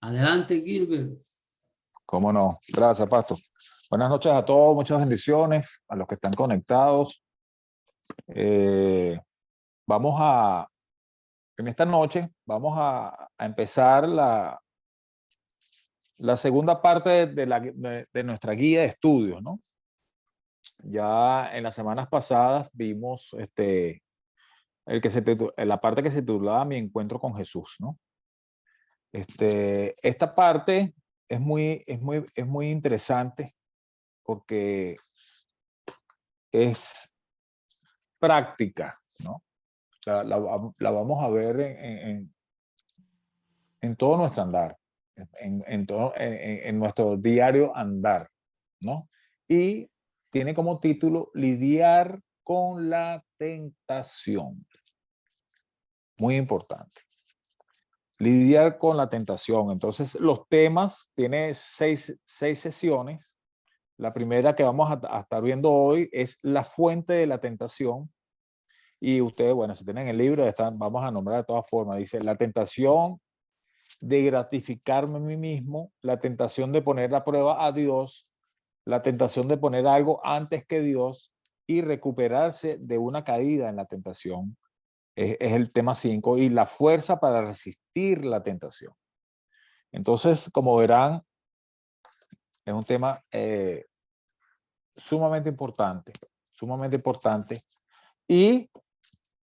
Adelante, Gilbert. ¿Cómo no? Gracias, Pastor. Buenas noches a todos, muchas bendiciones a los que están conectados. Eh, vamos a, en esta noche, vamos a empezar la segunda parte de nuestra guía de estudios, ¿no? Ya en las semanas pasadas vimos la parte que se titulaba Mi encuentro con Jesús, ¿no? Esta parte es muy interesante porque es práctica, ¿no? La vamos a ver en todo nuestro andar, en nuestro diario andar, ¿no? Y tiene como título Lidiar con la tentación. Muy importante. Lidiar con la tentación. Entonces, los temas, tiene seis sesiones. La primera que vamos a estar viendo hoy es la fuente de la tentación. Y ustedes, bueno, si tienen el libro, vamos a nombrar de todas formas. Dice, la tentación de gratificarme a mí mismo, la tentación de poner a prueba a Dios, la tentación de poner algo antes que Dios y recuperarse de una caída en la tentación. Es el tema 5 y la fuerza para resistir la tentación. Entonces, como verán, es un tema sumamente importante, sumamente importante. Y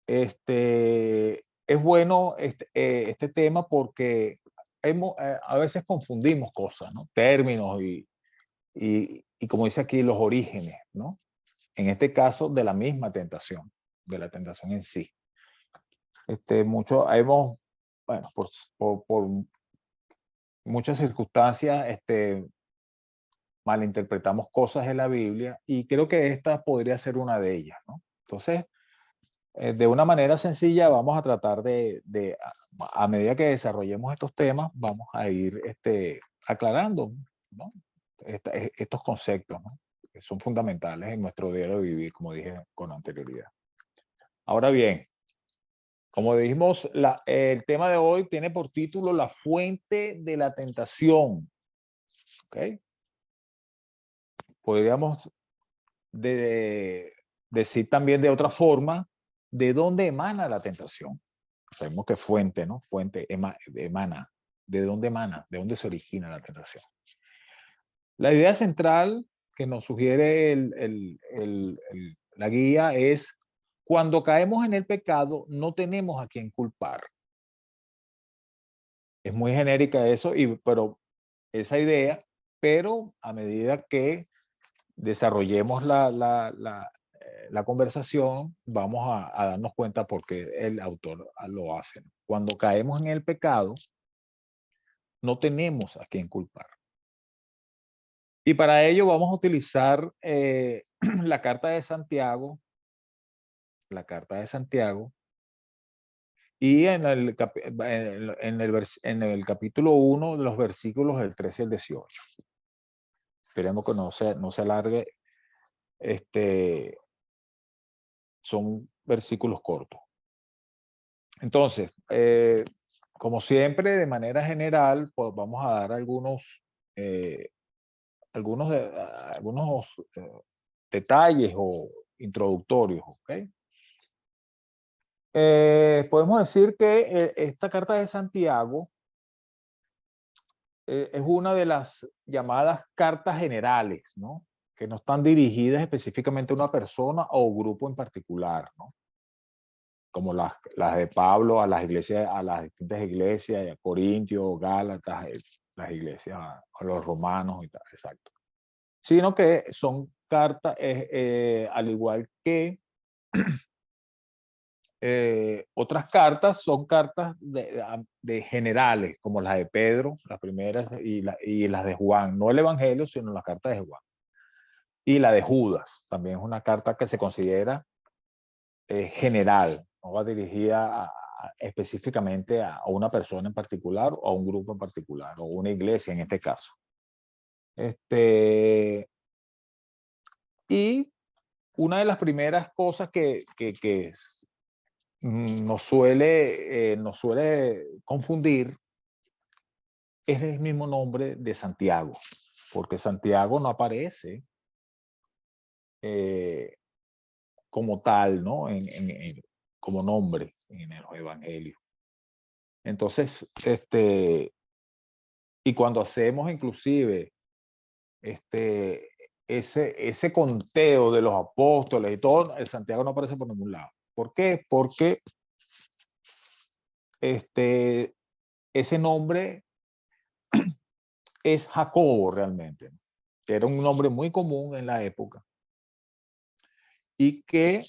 es bueno este tema porque a veces confundimos cosas, ¿no? Términos y como dice aquí, los orígenes, ¿no? En este caso, de la misma tentación, de la tentación en sí. Bueno, por muchas circunstancias, malinterpretamos cosas de la Biblia y creo que esta podría ser una de ellas, ¿no? Entonces, de una manera sencilla vamos a tratar a medida que desarrollemos estos temas, vamos a ir aclarando, ¿no? Estos conceptos, ¿no? Que son fundamentales en nuestro diario vivir, como dije con anterioridad. Ahora bien, como dijimos, el tema de hoy tiene por título La fuente de la tentación. ¿Ok? Podríamos decir también de otra forma, ¿de dónde emana la tentación? Sabemos que fuente, ¿no? Fuente emana. ¿De dónde emana? ¿De dónde se origina la tentación? La idea central que nos sugiere la guía es, cuando caemos en el pecado, no tenemos a quien culpar. Es muy genérica eso, pero esa idea, pero a medida que desarrollemos la conversación, vamos a darnos cuenta por qué el autor lo hace. Cuando caemos en el pecado, no tenemos a quién culpar. Y para ello vamos a utilizar la carta de Santiago, y en el capítulo 1 de los versículos del 13 al 18. Esperemos que no se alargue. Son versículos cortos. Entonces, como siempre, de manera general, pues vamos a dar eh, algunos detalles o introductorios, ¿ok? Podemos decir que esta carta de Santiago es una de las llamadas cartas generales, ¿no? Que no están dirigidas específicamente a una persona o grupo en particular, ¿no? Como las de Pablo a las iglesias, a las distintas iglesias, a Corintios, Gálatas, las iglesias, a los romanos y tal, exacto. Sino que son cartas, al igual que otras cartas, son cartas de generales, como las de Pedro, las primeras, y las de Juan, no el Evangelio, sino las cartas de Juan. Y la de Judas, también es una carta que se considera general, no va dirigida específicamente a una persona en particular o a un grupo en particular o una iglesia en este caso. Y una de las primeras cosas que nos suele confundir es el mismo nombre de Santiago, porque Santiago no aparece como tal, ¿no? Como nombre en el Evangelio. Entonces, y cuando hacemos inclusive ese conteo de los apóstoles y todo, el Santiago no aparece por ningún lado. ¿Por qué? Porque ese nombre es Jacobo realmente, que era un nombre muy común en la época y que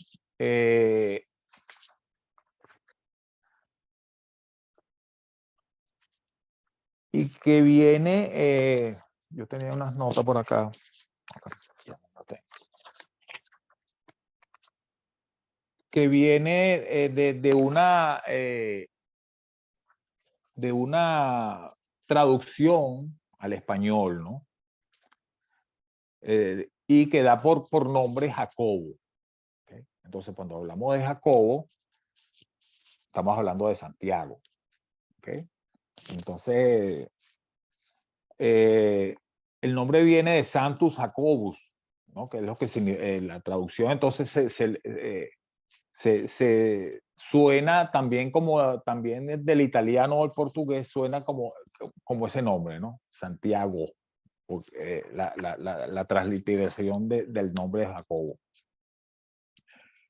viene, yo tenía unas notas por acá, ya no tengo, que viene de una traducción al español, ¿no? Y que da por nombre Jacobo. ¿Okay? Entonces, cuando hablamos de Jacobo, estamos hablando de Santiago. ¿Okay? Entonces, el nombre viene de Santus Jacobus, ¿no? Que es lo que la traducción entonces se suena también como también del italiano o el portugués suena como ese nombre, ¿no? Santiago, la transliteración del nombre de Jacobo.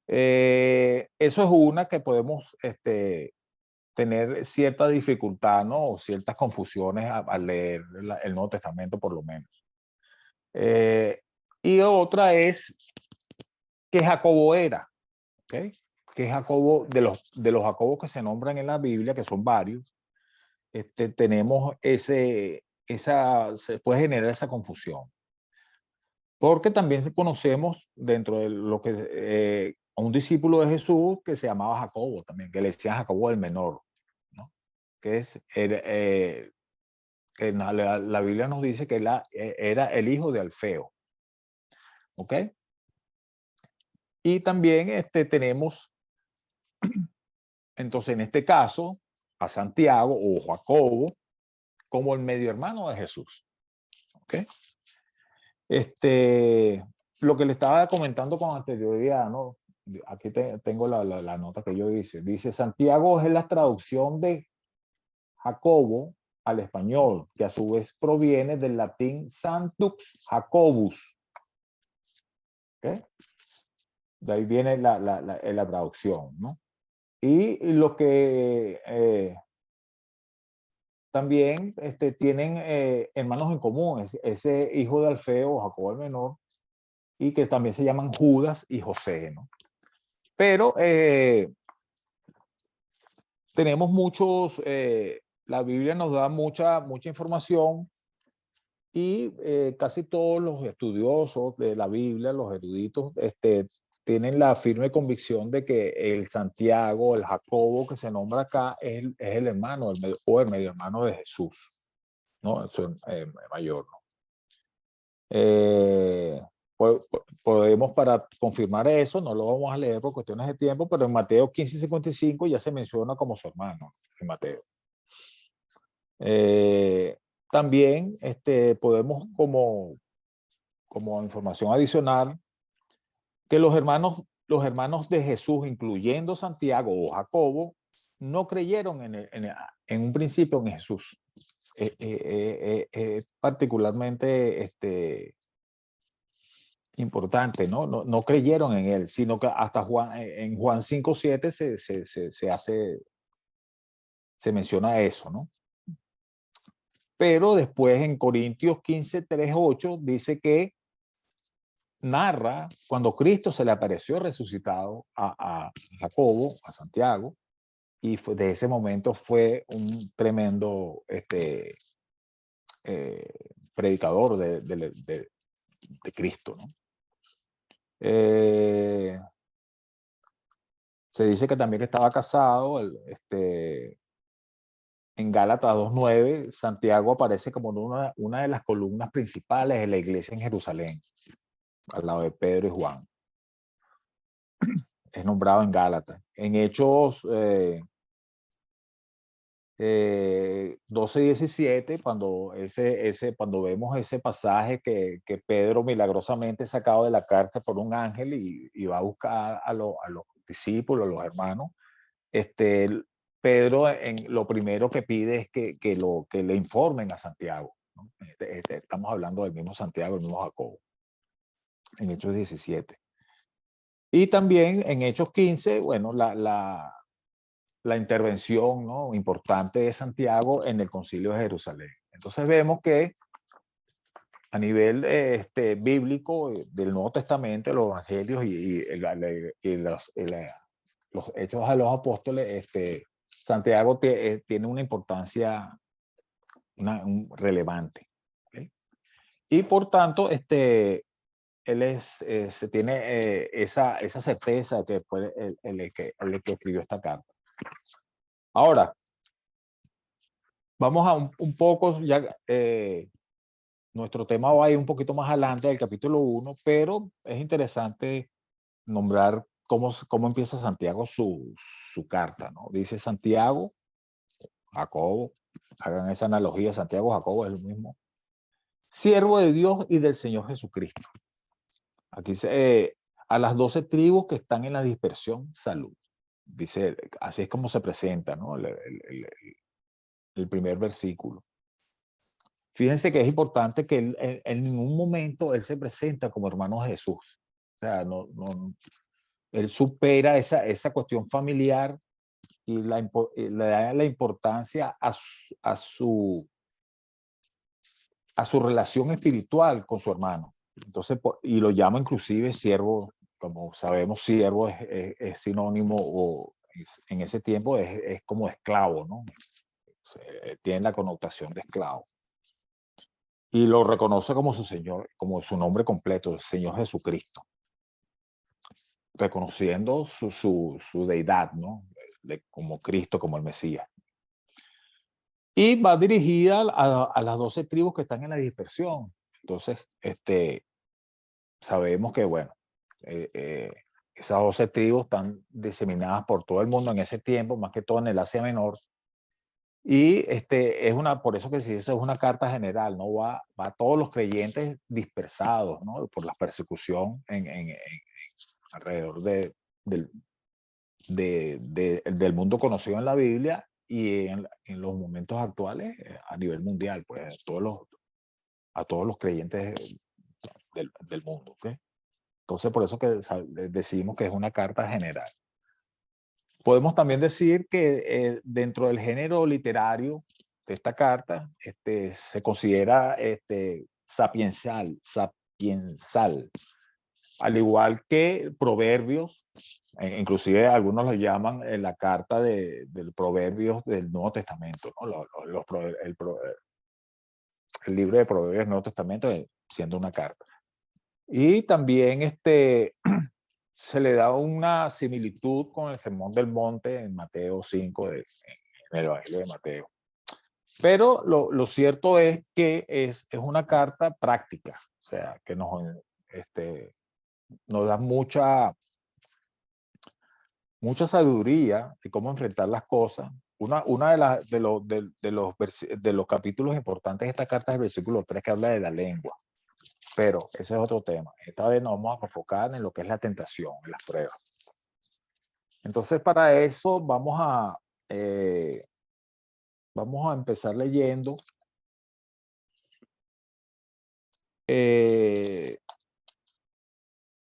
Eso es una que podemos tener cierta dificultad, ¿no? O ciertas confusiones al leer el Nuevo Testamento, por lo menos. Y otra es que Jacobo era, ¿ok? Que Jacobo, de los Jacobos que se nombran en la Biblia, que son varios, tenemos se puede generar esa confusión. Porque también conocemos dentro de lo que a un discípulo de Jesús que se llamaba Jacobo también, que le decían Jacobo el menor, ¿no? Que es, que la Biblia nos dice que era el hijo de Alfeo, ¿ok? Y también tenemos, entonces en este caso, a Santiago o Jacobo como el medio hermano de Jesús, ¿ok? Lo que le estaba comentando con anterioridad, ¿no? Aquí tengo la nota que yo hice. Dice, Santiago es la traducción de Jacobo al español, que a su vez proviene del latín Santux Jacobus. ¿Okay? De ahí viene la traducción, ¿no? Y lo que también tienen hermanos en común, ese hijo de Alfeo, Jacobo el menor, y que también se llaman Judas y José, ¿no? Pero tenemos la Biblia nos da mucha información y casi todos los estudiosos de la Biblia, los eruditos, tienen la firme convicción de que el Santiago, el Jacobo que se nombra acá es el hermano o el medio hermano de Jesús, ¿no? Eso es mayor, ¿no? Podemos, para confirmar eso, no lo vamos a leer por cuestiones de tiempo, pero en Mateo 15:55 ya se menciona como su hermano, en Mateo. También podemos, como información adicional, que los hermanos de Jesús, incluyendo Santiago o Jacobo, no creyeron en un principio en Jesús. Particularmente importante, ¿no? No creyeron en él, sino que hasta en Juan 5:7 se menciona eso, ¿no? Pero después en Corintios 15:3-8 dice que narra cuando Cristo se le apareció resucitado a Jacobo, a Santiago, y de ese momento fue un tremendo predicador de Cristo, ¿no? Se dice que también estaba casado, en Gálatas 2:9, Santiago aparece como una de las columnas principales de la iglesia en Jerusalén, al lado de Pedro y Juan. Es nombrado en Gálatas. En Hechos 12, 17, cuando vemos ese pasaje que Pedro milagrosamente es sacado de la cárcel por un ángel y va a buscar a los discípulos, a los hermanos, Pedro lo primero que pide es que le informen a Santiago, ¿no? Estamos hablando del mismo Santiago, el mismo Jacobo, en Hechos 17. Y también en Hechos 15, bueno, la intervención, ¿no?, importante de Santiago en el Concilio de Jerusalén. Entonces vemos que a nivel bíblico del Nuevo Testamento, los evangelios y los hechos a los apóstoles, Santiago tiene una importancia relevante. ¿Okay? Y por tanto, él se tiene esa certeza que fue el que escribió esta carta. Ahora, vamos a un poco, ya nuestro tema va a ir un poquito más adelante del capítulo 1, pero es interesante nombrar cómo empieza Santiago su carta, ¿no? Dice Santiago, Jacobo, hagan esa analogía, Santiago, Jacobo es el mismo, siervo de Dios y del Señor Jesucristo. Aquí dice, a las 12 tribus que están en la dispersión, salud. Dice, así es como se presenta, ¿no? El primer versículo. Fíjense que es importante que en ningún momento él se presenta como hermano de Jesús. O sea, él supera esa cuestión familiar y le da la importancia a su relación espiritual con su hermano. Entonces, y lo llama inclusive siervo, como sabemos, siervo es sinónimo, o en ese tiempo es como esclavo, ¿no? Tiene la connotación de esclavo. Y lo reconoce como su Señor, como su nombre completo, el Señor Jesucristo, reconociendo su deidad, ¿no? Como Cristo, como el Mesías. Y va dirigida a las 12 tribus que están en la dispersión. Entonces, sabemos que, bueno, esas 12 tribus están diseminadas por todo el mundo en ese tiempo, más que todo en el Asia Menor. Y por eso que sí, eso es una carta general, ¿no? Va a todos los creyentes dispersados, ¿no? Por la persecución alrededor del mundo conocido en la Biblia y en los momentos actuales a nivel mundial, pues a todos los creyentes del mundo, ¿ok? Entonces, por eso que decimos que es una carta general. Podemos también decir que dentro del género literario de esta carta, se considera sapiensal, al igual que Proverbios, inclusive algunos lo llaman la carta del Proverbios del Nuevo Testamento, ¿no? El libro de Proverbios del Nuevo Testamento siendo una carta. Y también se le da una similitud con el Sermón del Monte en Mateo 5, en el Evangelio de Mateo. Pero lo cierto es que es una carta práctica, o sea, que nos da mucha sabiduría de cómo enfrentar las cosas. Una de los capítulos importantes de esta carta es el versículo 3, que habla de la lengua. Pero ese es otro tema. Esta vez nos vamos a enfocar en lo que es la tentación, en las pruebas. Entonces, para eso vamos a empezar leyendo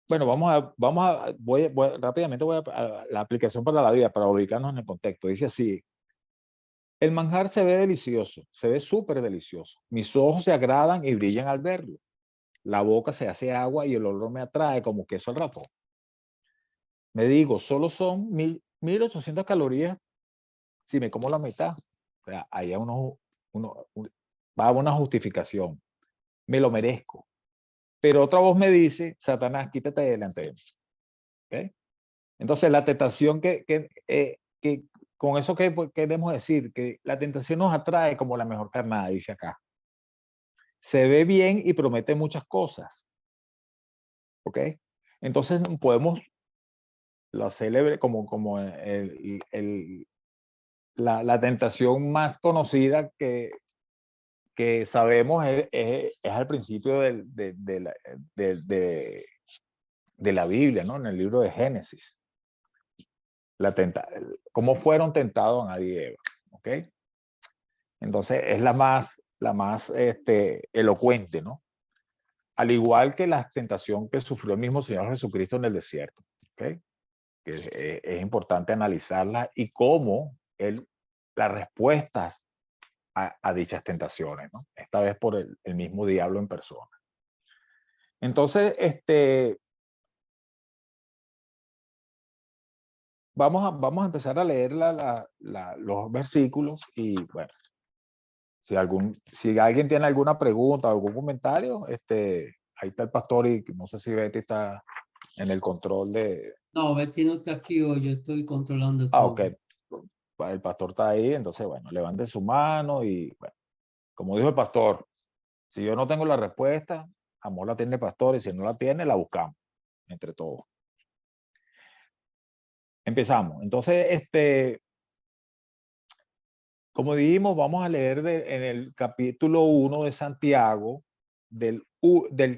bueno, rápidamente voy a la aplicación para la vida, para ubicarnos en el contexto. Dice así: el manjar se ve delicioso, se ve súper delicioso. Mis ojos se agradan y brillan al verlo. La boca se hace agua y el olor me atrae como queso al ratón. Me digo, solo son 1800 calorías si me como la mitad. O sea, ahí va a una justificación. Me lo merezco. Pero otra voz me dice, Satanás, quítate de delante de mí. ¿Okay? Entonces, la tentación que con eso que queremos decir, que la tentación nos atrae como la mejor carnada, dice acá. Se ve bien y promete muchas cosas. ¿Ok? Entonces, podemos, lo célebre, como la tentación más conocida que sabemos es al principio de la Biblia, ¿no? En el libro de Génesis. Cómo fueron tentados Adán y Eva, ¿ok? Entonces es la más elocuente, ¿no? Al igual que la tentación que sufrió el mismo Señor Jesucristo en el desierto, ¿ok? Que es importante analizarla y cómo las respuestas a dichas tentaciones, ¿no? Esta vez por el mismo diablo en persona. Entonces, vamos a empezar a leer los versículos y bueno, si alguien tiene alguna pregunta o algún comentario, ahí está el pastor y no sé si Betty está en el control de... No, Betty no está aquí hoy, yo estoy controlando Ah, todo. ok. El pastor está ahí, entonces bueno, levante su mano y bueno, como dijo el pastor, si yo no tengo la respuesta, amor la tiene el pastor y si no la tiene, la buscamos entre todos. Empezamos. Entonces, como dijimos, vamos a leer en el capítulo 1 de Santiago, del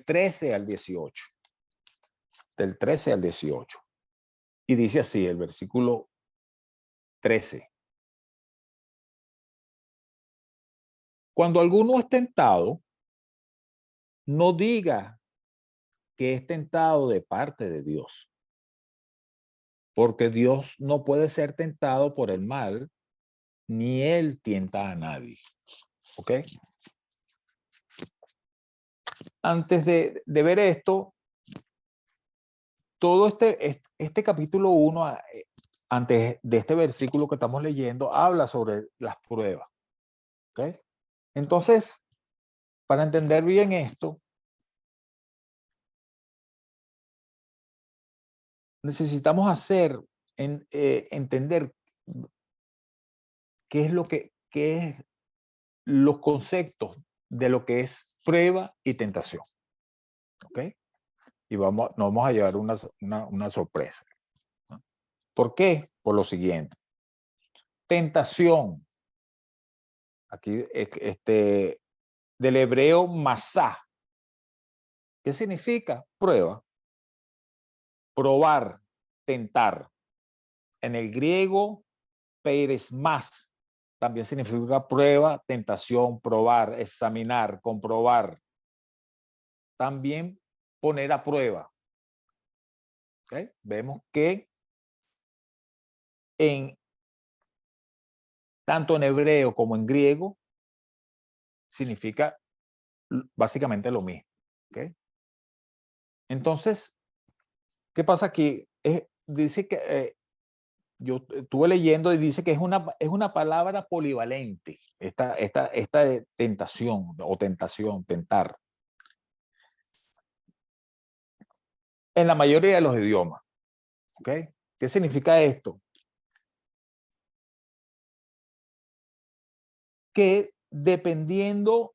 13 al 18. Del 13 al 18. Y dice así el versículo 13. Cuando alguno es tentado, no diga que es tentado de parte de Dios, porque Dios no puede ser tentado por el mal, ni él tienta a nadie. ¿Ok? Antes de ver esto, todo este capítulo 1, antes de este versículo que estamos leyendo, habla sobre las pruebas. ¿Ok? Entonces, para entender bien esto, necesitamos entender qué es los conceptos de lo que es prueba y tentación. ¿Ok? Y nos vamos a llevar una sorpresa. ¿No? ¿Por qué? Por lo siguiente. Tentación. Aquí, del hebreo masá. ¿Qué significa? Prueba. Probar, tentar. En el griego, peresmás. También significa prueba, tentación, probar, examinar, comprobar. También poner a prueba. ¿Okay? Vemos que tanto en hebreo como en griego significa básicamente lo mismo. ¿Okay? Entonces, ¿qué pasa aquí? Dice que yo estuve leyendo y dice que es una palabra polivalente, esta de tentación o tentación, tentar. En la mayoría de los idiomas. ¿Ok? ¿Qué significa esto? Que dependiendo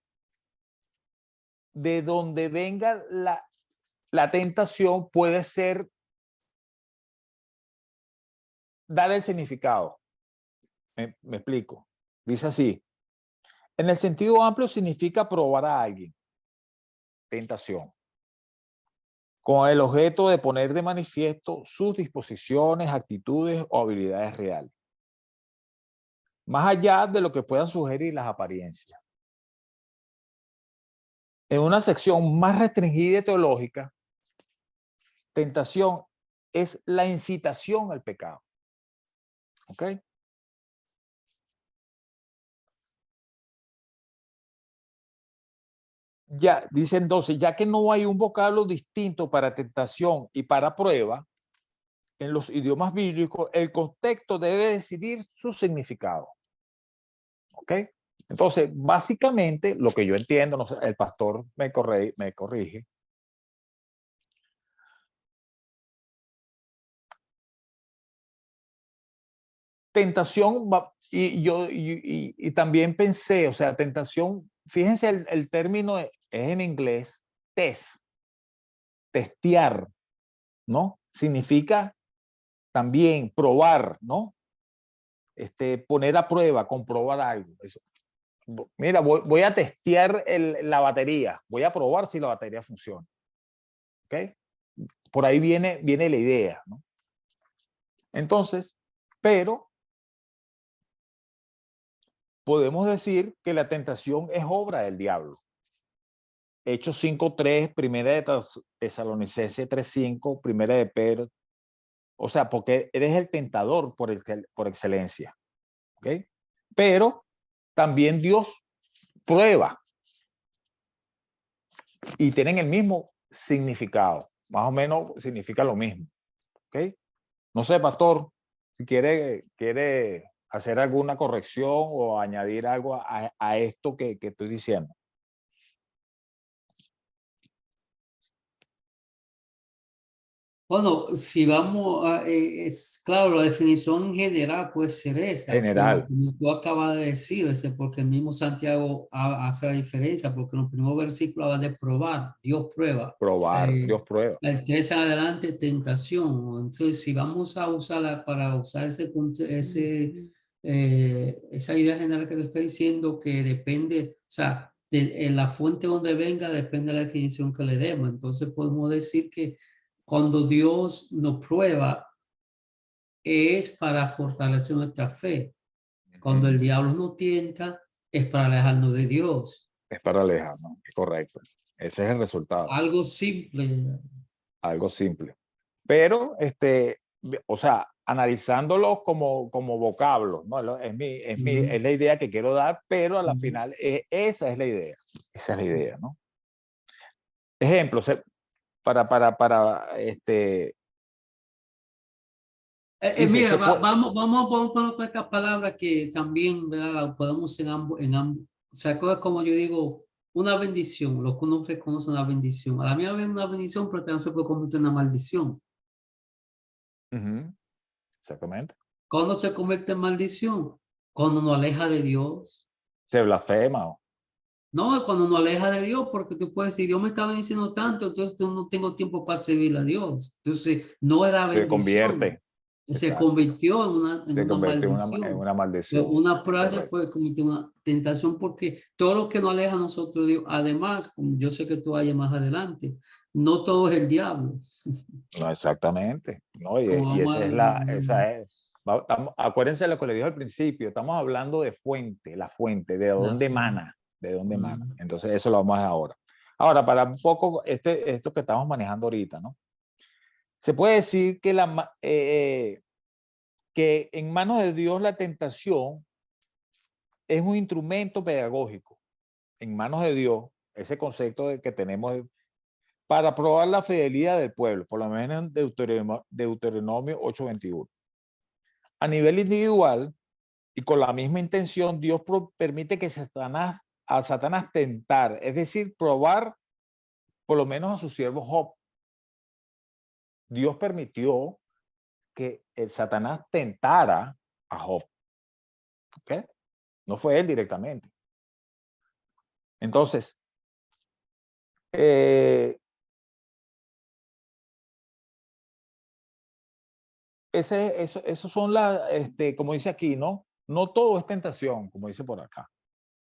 de donde venga la tentación, puede ser dar el significado. Me explico. Dice así. En el sentido amplio significa probar a alguien. Tentación. Con el objeto de poner de manifiesto sus disposiciones, actitudes o habilidades reales. Más allá de lo que puedan sugerir las apariencias. En una sección más restringida y teológica, tentación es la incitación al pecado. ¿Ok? Ya, dice entonces, ya que no hay un vocablo distinto para tentación y para prueba, en los idiomas bíblicos, el contexto debe decidir su significado. ¿Ok? Entonces, básicamente, lo que yo entiendo, no sé, el pastor me corrige. Tentación, y también pensé, o sea, tentación, fíjense, el término es en inglés, testear, ¿no? Significa también probar, ¿no? poner a prueba, comprobar algo. Eso. Mira, voy a testear la batería, voy a probar si la batería funciona. ¿Ok? Por ahí viene la idea, ¿no? Entonces, pero podemos decir que la tentación es obra del diablo. Hechos 5:3, primera de Tesalonicenses 3:5, primera de Pedro. O sea, porque eres el tentador por excelencia. ¿Ok? Pero también Dios prueba y tienen el mismo significado. Más o menos significa lo mismo. ¿Ok? No sé, pastor, si quiere hacer alguna corrección o añadir algo a esto que estoy diciendo. Bueno, si vamos a, es claro, la definición general puede ser esa, pero General, como tú acabas de decir, porque el mismo Santiago hace la diferencia, porque en el primer versículo habla de probar, Dios prueba. probar, Dios prueba. El 3 adelante, tentación. Entonces, si vamos a usarla para usar esa idea general que te estoy diciendo, que depende, o sea, en la fuente donde venga, depende de la definición que le demos. Entonces, podemos decir que cuando Dios nos prueba, es para fortalecer nuestra fe. Cuando el diablo nos tienta, es para alejarnos de Dios. Es para alejarnos, es correcto. Ese es el resultado. Algo simple. Algo simple. Pero, o sea, analizándolo como vocablo, ¿no? Es la idea que quiero dar, pero a la final esa es la idea. Esa es la idea, ¿no? Ejemplos, para dice, Mira, vamos a poner esta palabra que también, ¿verdad? La podemos en ambos. O sea, como yo digo, una bendición, lo que uno reconoce una bendición. A la mía es una bendición, pero también se puede convertir en una maldición. exactamente. ¿Cuándo se convierte en maldición? Cuando nos aleja de Dios. Se blasfema. No, cuando nos aleja de Dios, porque tú puedes decir, Dios me estaba diciendo tanto, entonces yo no tengo tiempo para servir a Dios. Entonces, no era Se bendición, convierte. se Exacto. convirtió en Se una convierte en maldición. una Pero maldición. una prueba se Correcto. puede convertir en una tentación porque todo lo que nos aleja a nosotros de Dios, además, como yo sé que tú vayas más adelante, no todo es el diablo. No, exactamente. ¿No? Como Y vamos esa es esa es. Acuérdense de lo que le dije al principio, estamos hablando de fuente, la fuente, de la dónde fe. emana, de dónde emana. Entonces, eso lo vamos a ver ahora. Ahora, para un poco esto que estamos manejando ahorita, ¿no? Se puede decir que en manos de Dios la tentación es un instrumento pedagógico. En manos de Dios, ese concepto que tenemos para probar la fidelidad del pueblo, por lo menos en Deuteronomio 8:21. A nivel individual y con la misma intención, Dios permite que a Satanás tentar, es decir, probar por lo menos a su siervo Job. Dios permitió que el Satanás tentara a Job. ¿Okay? No fue él directamente. Entonces, eso son como dice aquí, ¿no? No todo es tentación, como dice por acá,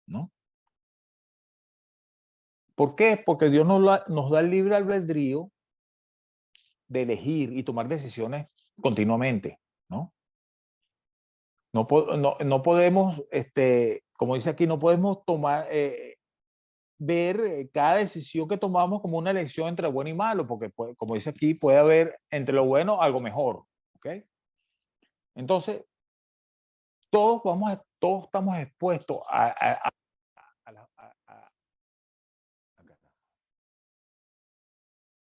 ¿no? ¿Por qué? Porque Dios nos da el libre albedrío de elegir y tomar decisiones continuamente, ¿no? No podemos, como dice aquí, no podemos ver cada decisión que tomamos como una elección entre bueno y malo, porque como dice aquí, puede haber entre lo bueno algo mejor, ¿ok? Entonces, todos estamos expuestos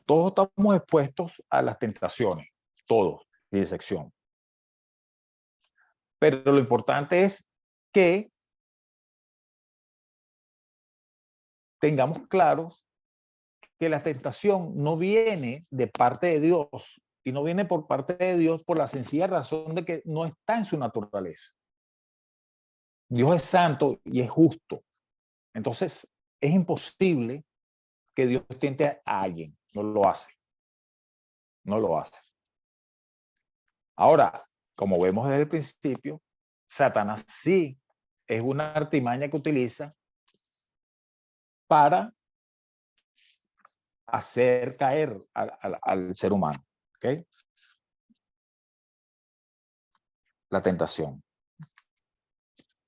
todos estamos expuestos a las tentaciones, todos, sin excepción. Pero lo importante es que tengamos claros que la tentación no viene de parte de Dios y no viene por parte de Dios por la sencilla razón de que no está en su naturaleza. Dios es santo y es justo. Entonces, es imposible que Dios tiente a alguien. No lo hace. No lo hace. Ahora, como vemos desde el principio, Satanás sí es una artimaña que utiliza para hacer caer al ser humano. ¿Ok? La tentación.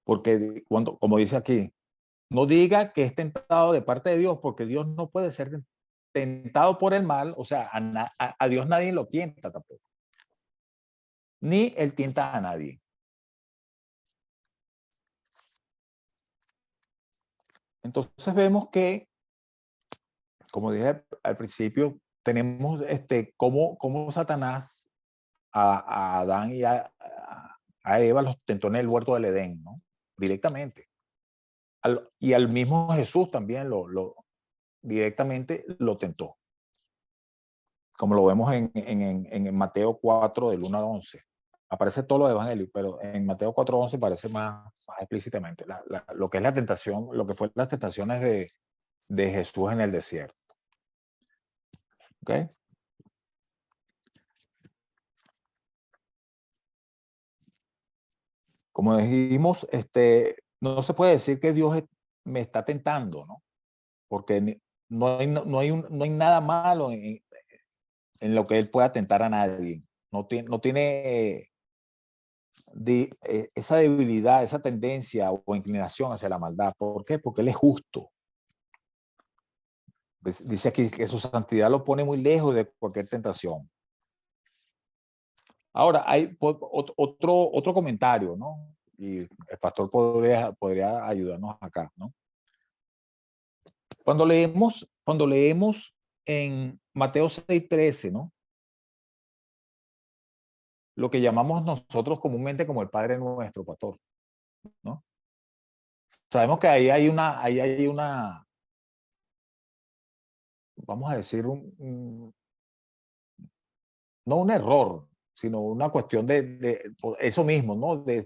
Porque cuando, como dice aquí, no diga que es tentado de parte de Dios, porque Dios no puede ser tentado por el mal. O sea, a Dios nadie lo tienta tampoco. Ni él tienta a nadie. Entonces vemos que, como dije al principio, tenemos cómo Satanás a Adán y a Eva los tentó en el huerto del Edén, ¿no? Directamente. Y al mismo Jesús también directamente lo tentó. Como lo vemos en Mateo 4, del 1 al 11. Aparece todo lo de Evangelio, pero en Mateo 4:11 aparece más explícitamente lo que es la tentación, lo que fue las tentaciones de Jesús en el desierto. ¿Ok? Como dijimos, no se puede decir que Dios me está tentando, ¿no? Porque no hay nada malo en lo que Él pueda tentar a nadie. No tiene esa debilidad, esa tendencia o inclinación hacia la maldad. ¿Por qué? Porque Él es justo. Dice aquí que su santidad lo pone muy lejos de cualquier tentación. Ahora, hay otro comentario, ¿no? Y el pastor podría ayudarnos acá, ¿no? Cuando leemos en Mateo 6:13, ¿no? Lo que llamamos nosotros comúnmente como el Padre Nuestro, pastor, ¿no? Sabemos que ahí hay una, vamos a decir, no un error, sino una cuestión de eso mismo, ¿no? De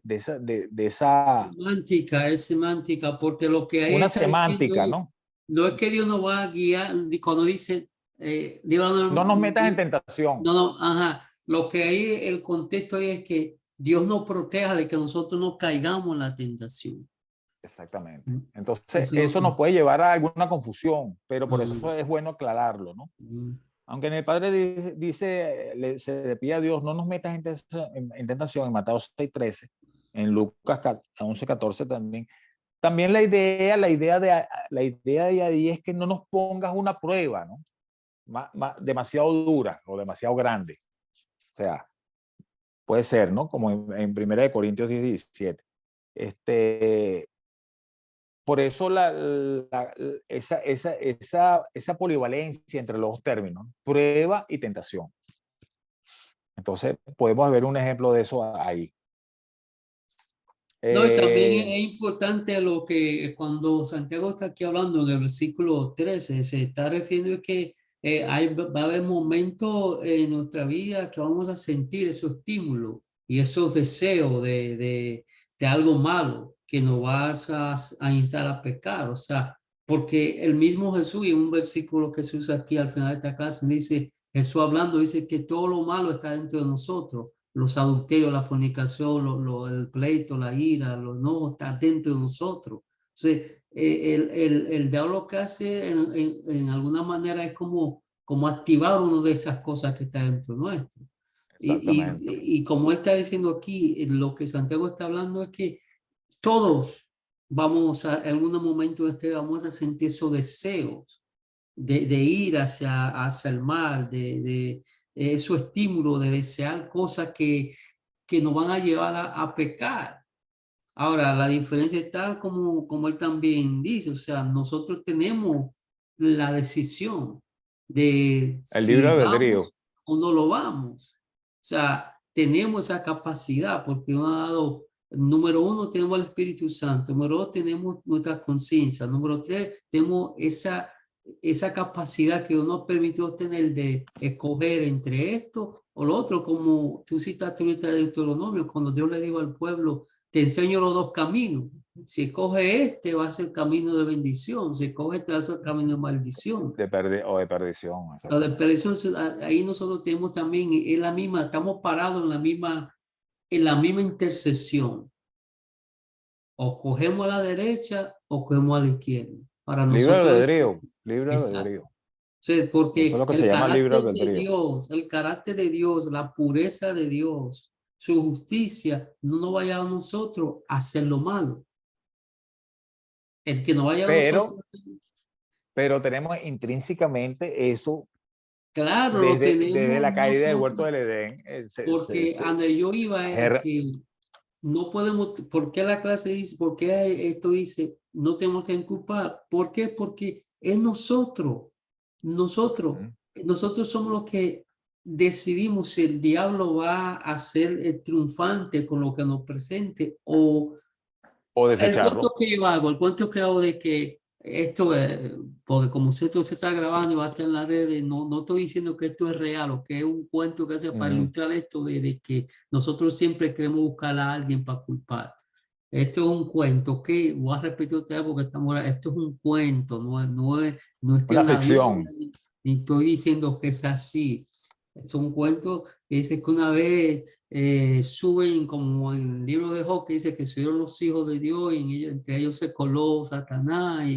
esa, Es semántica, porque lo que ahí una está diciendo semántica, ¿no? no es que Dios nos va a guiar, cuando dice, Dios No nos metas en tentación. no, ajá, lo que ahí, el contexto ahí es que Dios nos proteja de que nosotros no caigamos en la tentación. Exactamente. Entonces, Eso es lo eso que... nos puede llevar a alguna confusión, pero por eso es bueno aclararlo, ¿no? Aunque en el Padre se le pide a Dios, no nos metas en tentación, en Mateo 6:13, en Lucas 11:14 también. También la idea de ahí es que no nos pongas una prueba, ¿no? Demasiado dura o demasiado grande. O sea, puede ser, ¿no? Como en 1 Corintios 17. Por eso esa polivalencia entre los dos términos, prueba y tentación. Entonces, podemos ver un ejemplo de eso ahí. No, y también es importante lo que cuando Santiago está aquí hablando en el versículo 13, se está refiriendo a que va a haber momentos en nuestra vida que vamos a sentir esos estímulos y esos deseos de algo malo que nos vas a instar a pecar. O sea, porque el mismo Jesús, y un versículo que se usa aquí al final de esta clase, dice, Jesús hablando, dice que todo lo malo está dentro de nosotros, los adulterios, la fornicación, el pleito, la ira, no, está dentro de nosotros. Entonces, el diablo lo que hace en alguna manera es como activar una de esas cosas que está dentro nuestro. Exactamente. Y como él está diciendo aquí, lo que Santiago está hablando es que todos vamos en algún momento vamos a sentir esos deseos de ir hacia el mal, de su estímulo de desear cosas que nos van a llevar a pecar. Ahora, la diferencia está como él también dice, o sea, nosotros tenemos la decisión de El libre si albedrío. vamos o no lo vamos. O sea, tenemos esa capacidad porque nos ha dado, número uno, tenemos el Espíritu Santo, número dos, tenemos nuestra conciencia, número tres, tenemos esa capacidad que nos permitió tener de escoger entre esto o lo otro, como tú citaste ahorita de Deuteronomio, cuando Dios le dijo al pueblo, te enseño los dos caminos. Si escoge este, va a ser camino de bendición. Si escoge este, va a ser camino de maldición. De perdición. La de perdición, ahí nosotros tenemos también, es la misma, estamos parados en la misma intersección. o cogemos a la derecha o cogemos a la izquierda. Para Libre nosotros es albedrío, libre exacto. albedrío. Sí, Eso es lo porque que se llama libre albedrío. El carácter de Dios, la pureza de Dios, su justicia, no nos vaya a nosotros a hacer lo malo. El que no vaya a Pero, nosotros, pero tenemos intrínsecamente eso claro, lo desde tenemos la caída del huerto nosotros, del Edén. porque a donde yo iba era Ger- que no podemos, ¿por qué la clase dice, por qué esto dice, no tenemos que culpar? ¿Por qué? Porque es nosotros, Ujú. nosotros somos los que decidimos si el diablo va a ser el triunfante con lo que nos presente o O el cuento desecharlo. que yo hago, el cuento que hago de que esto, porque como esto se está grabando y va a estar en las redes, no estoy diciendo que esto es real o que es un cuento que hace para Ujú. ilustrar esto de que nosotros siempre queremos buscar a alguien para culpar. Esto es un cuento que, voy a repetir otra vez porque estamos, esto es un cuento, no está Una en la Biblia, ficción. ni estoy diciendo que es así. Es un cuento que dice que una vez suben como en el libro de Job que dice que subieron los hijos de Dios y entre ellos se coló Satanás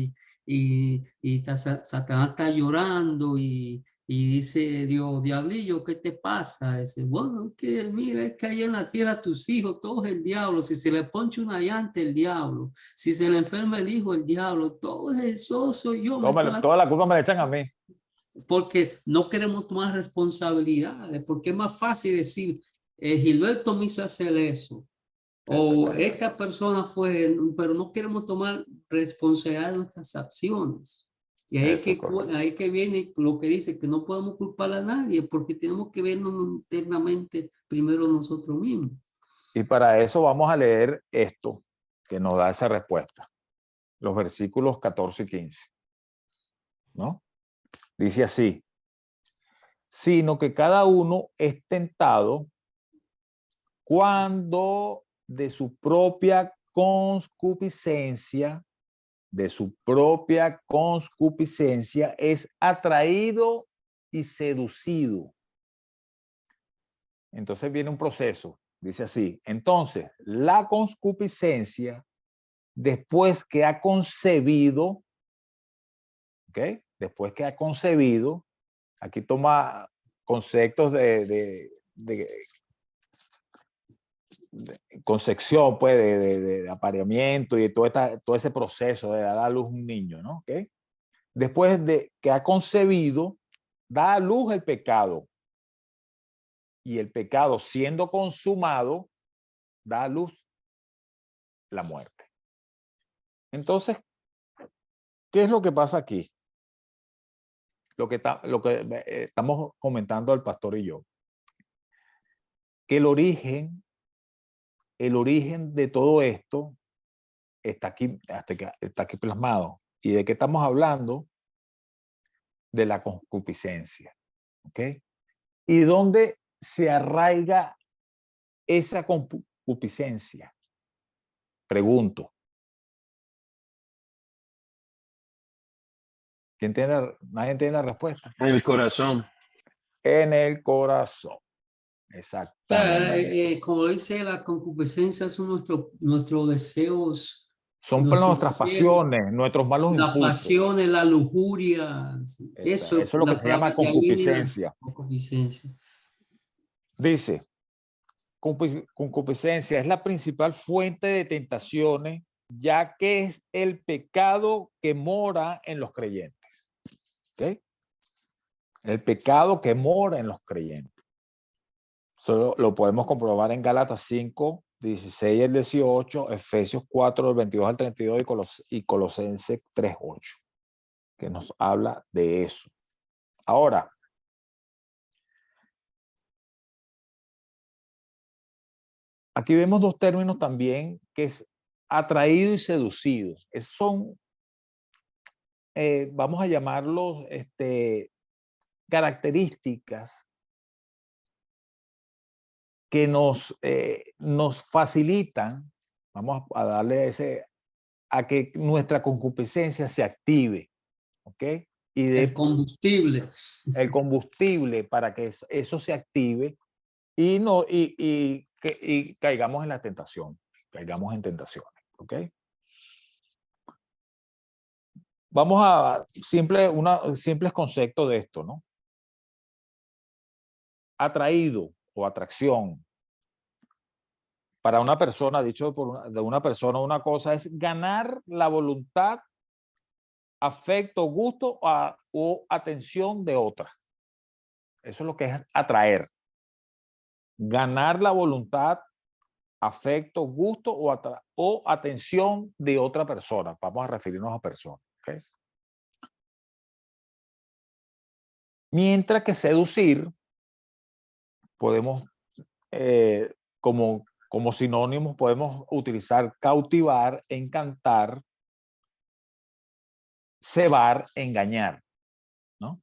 Satanás está llorando y dice Dios, diablillo, ¿qué te pasa? Dice, bueno, es que mira, es que hay en la tierra tus hijos, todos el diablo, si se le poncha una llanta el diablo, si se le enferma el hijo el diablo, todo eso soy yo, Toda la culpa me la echan a mí. porque no queremos tomar responsabilidades, porque es más fácil decir, Gilberto me hizo hacer eso, o Exactamente. esta persona fue, pero no queremos tomar responsabilidad de nuestras acciones. Y Eso es correcto. ahí que viene lo que dice, que no podemos culpar a nadie, porque tenemos que vernos internamente primero nosotros mismos. Y para eso vamos a leer esto que nos da esa respuesta. Los versículos 14 y 15. ¿No? Dice así: sino que cada uno es tentado cuando de su propia concupiscencia es atraído y seducido. Entonces viene un proceso, dice así: entonces la concupiscencia, después que ha concebido, ¿ok? Después que ha concebido, aquí toma conceptos de concepción, pues, de apareamiento y de todo ese proceso de dar a luz un niño, ¿no? ¿Okay? Después de que ha concebido, da a luz el pecado. Y el pecado, siendo consumado, da a luz la muerte. Entonces, ¿qué es lo que pasa aquí? Lo que estamos comentando el pastor y yo, que el origen de todo esto está aquí plasmado. ¿Y de qué estamos hablando? De la concupiscencia. ¿Ok? ¿Y dónde se arraiga esa concupiscencia? Pregunto. ¿Nadie tiene la respuesta? En el corazón. En el corazón. Claro, Exactamente. como dice, la concupiscencia son nuestros deseos, Son nuestros nuestras deseos, pasiones, nuestros malos la impulsos. pasión, la lujuria, Eso eso, es lo que la se llama palabra de ahí viene la concupiscencia. concupiscencia. Dice, concupiscencia es la principal fuente de tentaciones, ya que es el pecado que mora en los creyentes. ¿Ok? El pecado que mora en los creyentes. Solo lo podemos comprobar en Gálatas 5, 16 al 18, Efesios 4, del 22 al 32 y Colosenses 3, 8, que nos habla de eso. Ahora, aquí vemos dos términos también, que es atraído y seducido. Esos son, vamos a llamarlos, características que nos facilitan, vamos a darle a que nuestra concupiscencia se active, ¿ok? Y El de combustible. el combustible para que eso se active y caigamos en la tentación, caigamos en tentaciones. ¿Ok? Vamos a simples conceptos de esto, ¿no? Atraído o atracción. Para una persona, dicho de una persona, una cosa es ganar la voluntad, afecto, gusto o atención de otra. Eso es lo que es atraer. Ganar la voluntad, afecto, gusto o atención de otra persona. Vamos a referirnos a personas. ¿Okay? Mientras que seducir, podemos, como sinónimos, podemos utilizar cautivar, encantar, cebar, engañar, ¿no?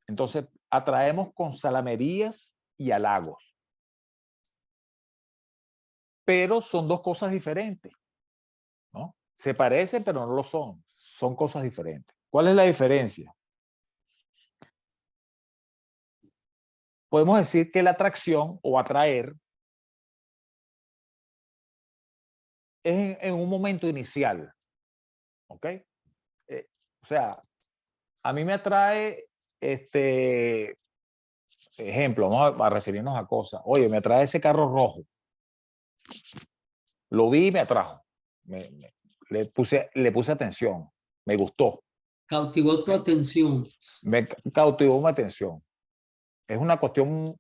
Entonces, atraemos con salamerías y halagos. Pero son dos cosas diferentes, ¿no? Se parecen, pero no lo son. Son cosas diferentes. ¿Cuál es la diferencia? Podemos decir que la atracción o atraer es en un momento inicial, ¿ok? O sea, a mí me atrae, ejemplo, vamos a referirnos a cosas. Oye, me atrae ese carro rojo. Lo vi y me atrajo. Le puse atención. Me gustó. Cautivó tu atención. Me cautivó mi atención. Es una cuestión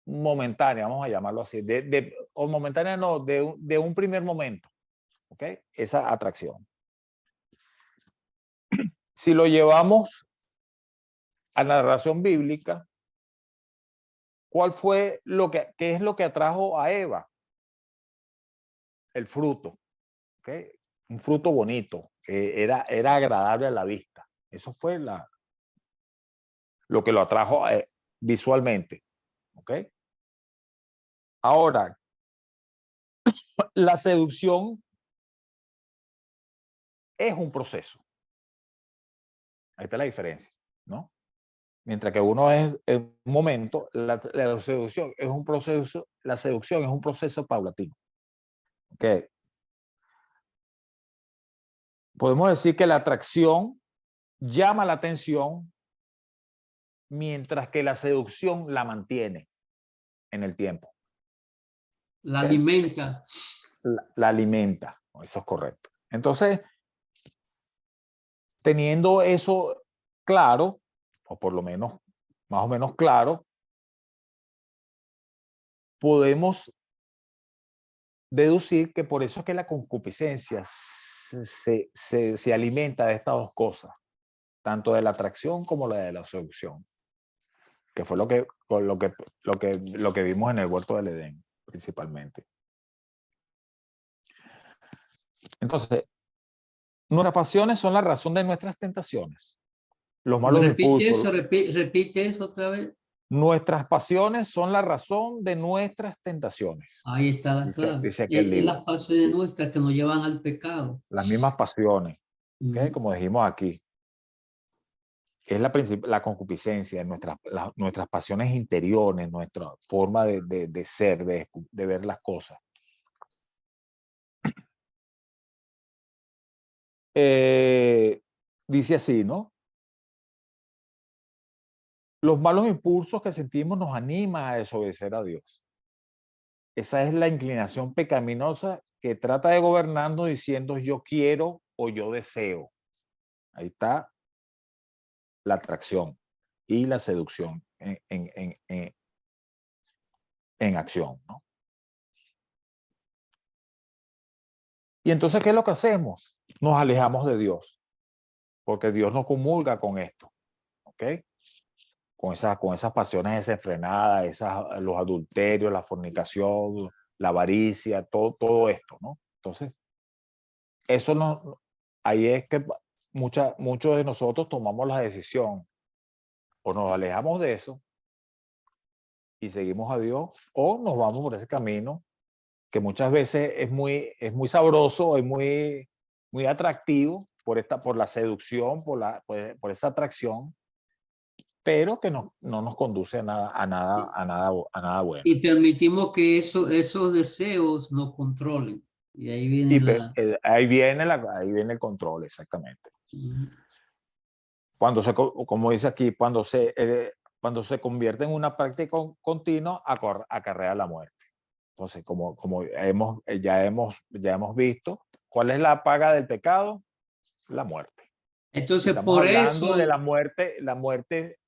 momentánea, vamos a llamarlo así. O momentánea no, de un primer momento. ¿Ok? Esa atracción. Si lo llevamos a la narración bíblica, ¿qué es lo que atrajo a Eva? El fruto. ¿Okay? Un fruto bonito, era agradable a la vista. Eso fue lo que lo atrajo visualmente. ¿Okay? Ahora, la seducción es un proceso. Ahí está la diferencia, ¿no? Mientras que uno es en un momento, la seducción es un proceso, la seducción es un proceso paulatino. ¿Okay? Podemos decir que la atracción llama la atención, mientras que la seducción la mantiene en el tiempo. La ¿Okay? alimenta. La alimenta. Eso es correcto. Entonces, teniendo eso claro, o por lo menos más o menos claro, podemos deducir que por eso es que la concupiscencia se alimenta de estas dos cosas, tanto de la atracción como la de la seducción, que fue lo que vimos en el huerto del Edén, principalmente. Entonces, nuestras pasiones son la razón de nuestras tentaciones. Los malos impulsos. Repite eso otra vez. Nuestras pasiones son la razón de nuestras tentaciones. Ahí está la clave. Dice aquel Es libro. las pasiones nuestras que nos llevan al pecado. Las mismas pasiones, ¿okay? Como dijimos aquí. Es la concupiscencia, nuestras pasiones interiores, nuestra forma de ser, de ver las cosas. Dice así, ¿no? Los malos impulsos que sentimos nos animan a desobedecer a Dios. Esa es la inclinación pecaminosa que trata de gobernarnos diciendo yo quiero o yo deseo. Ahí está la atracción y la seducción en acción, ¿no? Y entonces, ¿qué es lo que hacemos? Nos alejamos de Dios, porque Dios no comulga con esto, ¿ok? Con esas pasiones desenfrenadas, los adulterios, la fornicación, la avaricia, todo esto, ¿no? Entonces, eso no, ahí es que muchos de nosotros tomamos la decisión, o nos alejamos de eso y seguimos a Dios, o nos vamos por ese camino que muchas veces es muy sabroso, es muy atractivo por la seducción, por esa atracción, pero que no nos conduce a nada bueno. Y permitimos que esos deseos nos controlen. Y ahí viene Y pues, la... ahí viene el control, exactamente. Ujú. Como dice aquí, cuando se convierte en una práctica continua, acarrea la muerte. Entonces, como ya hemos visto, ¿cuál es la paga del pecado? La muerte. Y Entonces, estamos por hablando de eso, la muerte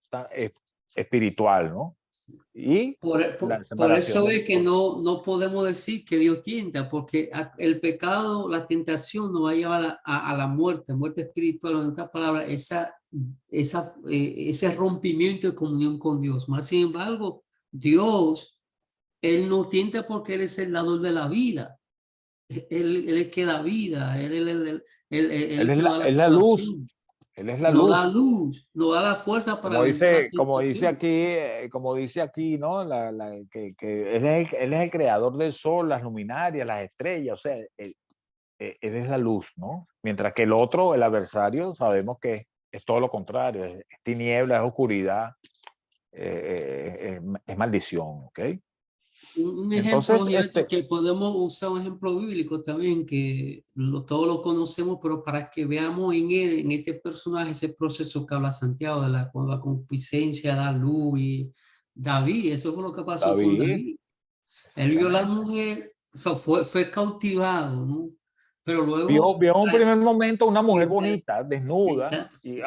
espiritual, ¿no? Y la por separación eso es del que no podemos decir que Dios tienta, porque el pecado, la tentación nos va a llevar a la muerte espiritual, en otras palabras, ese rompimiento de comunión con Dios. Más sin embargo, Dios, Él no tienta porque Él es el dador de la vida. Él es que da vida, Él es que nos da la es la luz, salvación, Él es la nos da luz. luz, nos da la fuerza para vencer la tentación. Como dice aquí, ¿no? Que él es el creador del sol, las luminarias, las estrellas, o sea, él es la luz, ¿no? Mientras que el otro, el adversario, sabemos que es todo lo contrario, es tiniebla, es oscuridad, es maldición, ¿ok? Un ejemplo Entonces, gigante que podemos usar un ejemplo bíblico también, que todos lo conocemos, pero para que veamos en él, en este personaje, ese proceso que habla Santiago, con la concupiscencia, da luz y David, eso fue lo que pasó con David, David. Él vio a la exactamente. mujer, o sea, fue cautivado, ¿no? Pero luego, Vio en un primer momento una mujer exacto, bonita, desnuda, exacto, y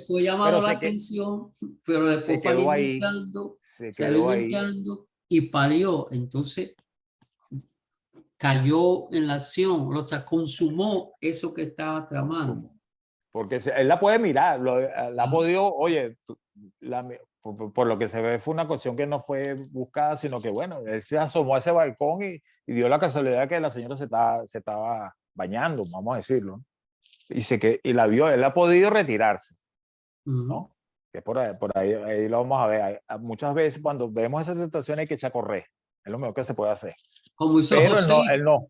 fue llamado pero la atención, pero se después fue quedó ahí, alimentando, se se quedó ahí. alimentando y parió. Entonces, cayó en la acción, o sea, consumó eso que estaba tramando. Consumo. Porque él la puede mirar, la ha Ah, podido, oye, por lo que se ve fue una cuestión que no fue buscada, sino que bueno, él se asomó a ese balcón y dio la casualidad que la señora se estaba bañando, vamos a decirlo, ¿no? Y la vio, él ha podido retirarse, ujú. ¿no? Que ahí lo vamos a ver. Muchas veces cuando vemos esa tentación hay que echar a correr, es lo mejor que se puede hacer. Como hizo Pero José. él no,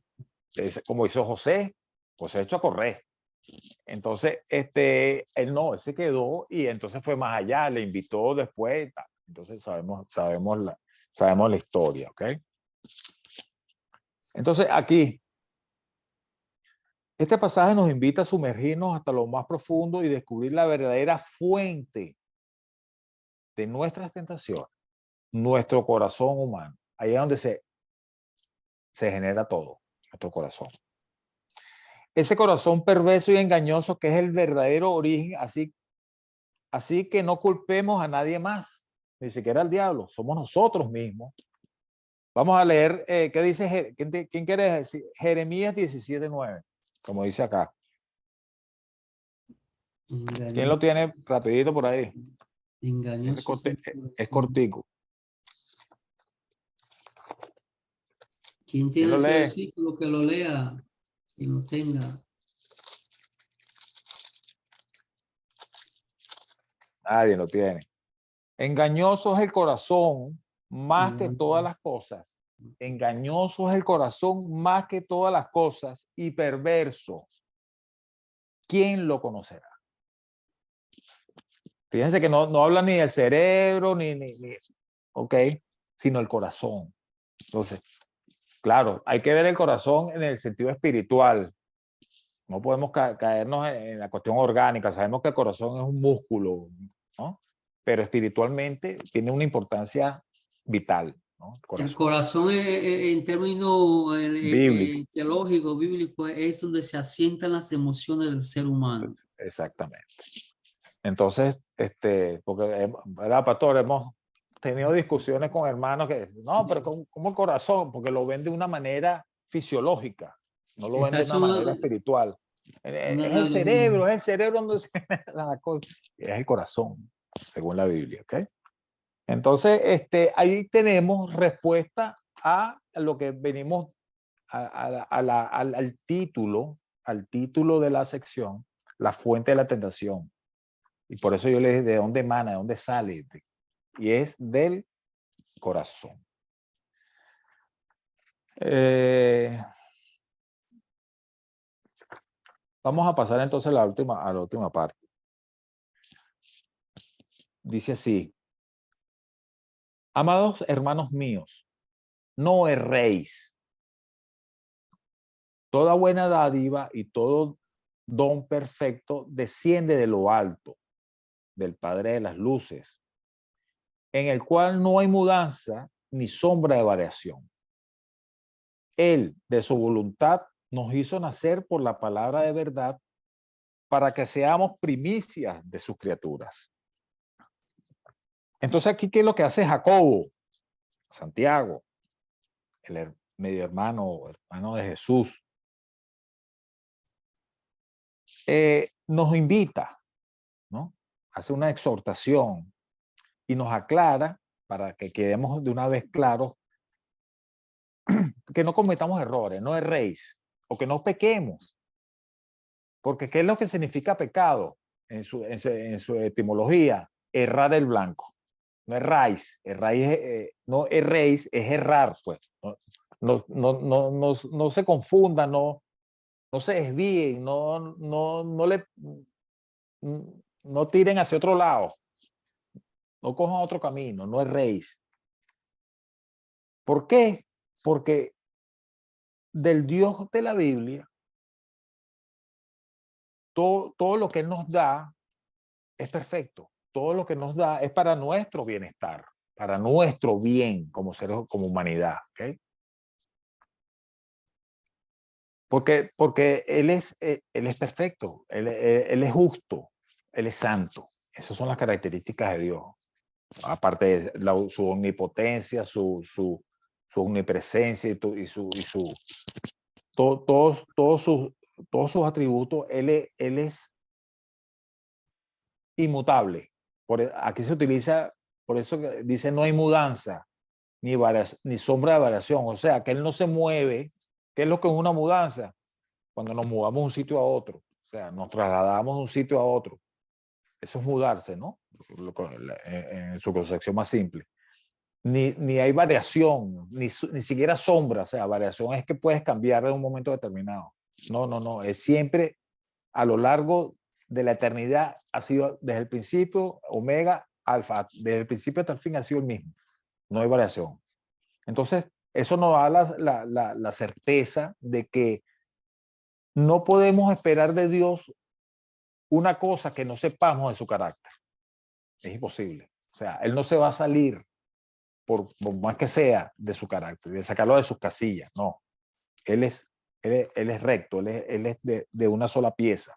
como hizo José echó a correr. Entonces, él se quedó y entonces fue más allá, le invitó después. Y tal. Entonces sabemos la historia, ¿ok? Entonces, aquí, este pasaje nos invita a sumergirnos hasta lo más profundo y descubrir la verdadera fuente de nuestras tentaciones, nuestro corazón humano. Ahí es donde se genera todo, nuestro corazón. Ese corazón perverso y engañoso que es el verdadero origen, así que no culpemos a nadie más, ni siquiera al diablo, somos nosotros mismos. Vamos a leer, ¿qué dice? ¿Quién quiere decir? Jeremías 17:9, como dice acá. ¿Quién lo Engañoso, tiene rapidito por ahí? engañoso es el Es corazón. cortico. ¿Quién ¿Quién tiene lo ese lee? versículo que lo lea y lo tenga? Nadie lo tiene. Engañoso es el corazón más que todas Engañoso. las cosas. Engañoso es el corazón más que todas las cosas y perverso. ¿Quién lo conocerá? Fíjense que no habla ni del cerebro, ok, sino el corazón. Entonces, claro, hay que ver el corazón en el sentido espiritual. No podemos caernos en la cuestión orgánica. Sabemos que el corazón es un músculo, ¿no? Pero espiritualmente tiene una importancia vital, ¿no? El El corazón. corazón en términos Bíblico. teológicos, bíblicos, es donde se asientan las emociones del ser humano. Exactamente. Entonces, porque, ¿verdad, pastor? Hemos tenido discusiones con hermanos que, no, pero ¿cómo el corazón? Porque lo ven de una manera fisiológica, no lo ven Esa de es una manera espiritual. una Es analogía. el cerebro donde se la cosa, es el corazón, según la Biblia, ¿ok? Entonces, ahí tenemos respuesta a lo que venimos al título de la sección, la fuente de la tentación. Y por eso yo le dije, ¿de dónde emana? ¿De dónde sale? Y es del corazón. Eh, Vamos a pasar entonces a la última parte. Dice así, amados hermanos míos, no erréis. Toda buena dádiva y todo don perfecto desciende de lo alto, del Padre de las luces, en el cual no hay mudanza ni sombra de variación. Él, de su voluntad, nos hizo nacer por la palabra de verdad para que seamos primicias de sus criaturas. Entonces aquí, ¿qué es lo que hace Jacobo? Santiago, el medio hermano de Jesús, nos invita, ¿no? Hace una exhortación y nos aclara para que quedemos de una vez claros que no cometamos errores, no erréis, o que no pequemos. Porque ¿qué es lo que significa pecado en su etimología? Errar el blanco. No erráis, no erréis, es errar, pues. No se confundan, no se desvíen, no tiren hacia otro lado, no cojan otro camino, no erréis. ¿Por qué? Porque del Dios de la Biblia, todo lo que Él nos da es perfecto. Todo lo que nos da es para nuestro bienestar, para nuestro bien como seres, como humanidad. ¿Okay? Porque él es perfecto, él es justo, Él es santo. Esas son las características de Dios. Aparte de su omnipotencia, su omnipresencia todos sus atributos, él es inmutable. Aquí se utiliza, por eso que dice no hay mudanza, ni sombra de variación. O sea, que él no se mueve. ¿Qué es lo que es una mudanza? Cuando nos mudamos de un sitio a otro. O sea, nos trasladamos de un sitio a otro. Eso es mudarse, ¿no? En su concepción más simple. Ni hay variación, ni siquiera sombra. O sea, variación es que puedes cambiar en un momento determinado. No. Es siempre a lo largo de la eternidad, ha sido desde el principio, omega, alfa, desde el principio hasta el fin ha sido el mismo. No hay variación. Entonces, eso nos da la certeza de que no podemos esperar de Dios una cosa que no sepamos de su carácter. Es imposible. O sea, Él no se va a salir, por más que sea, de su carácter, de sacarlo de sus casillas. No. Él es recto, él es de una sola pieza.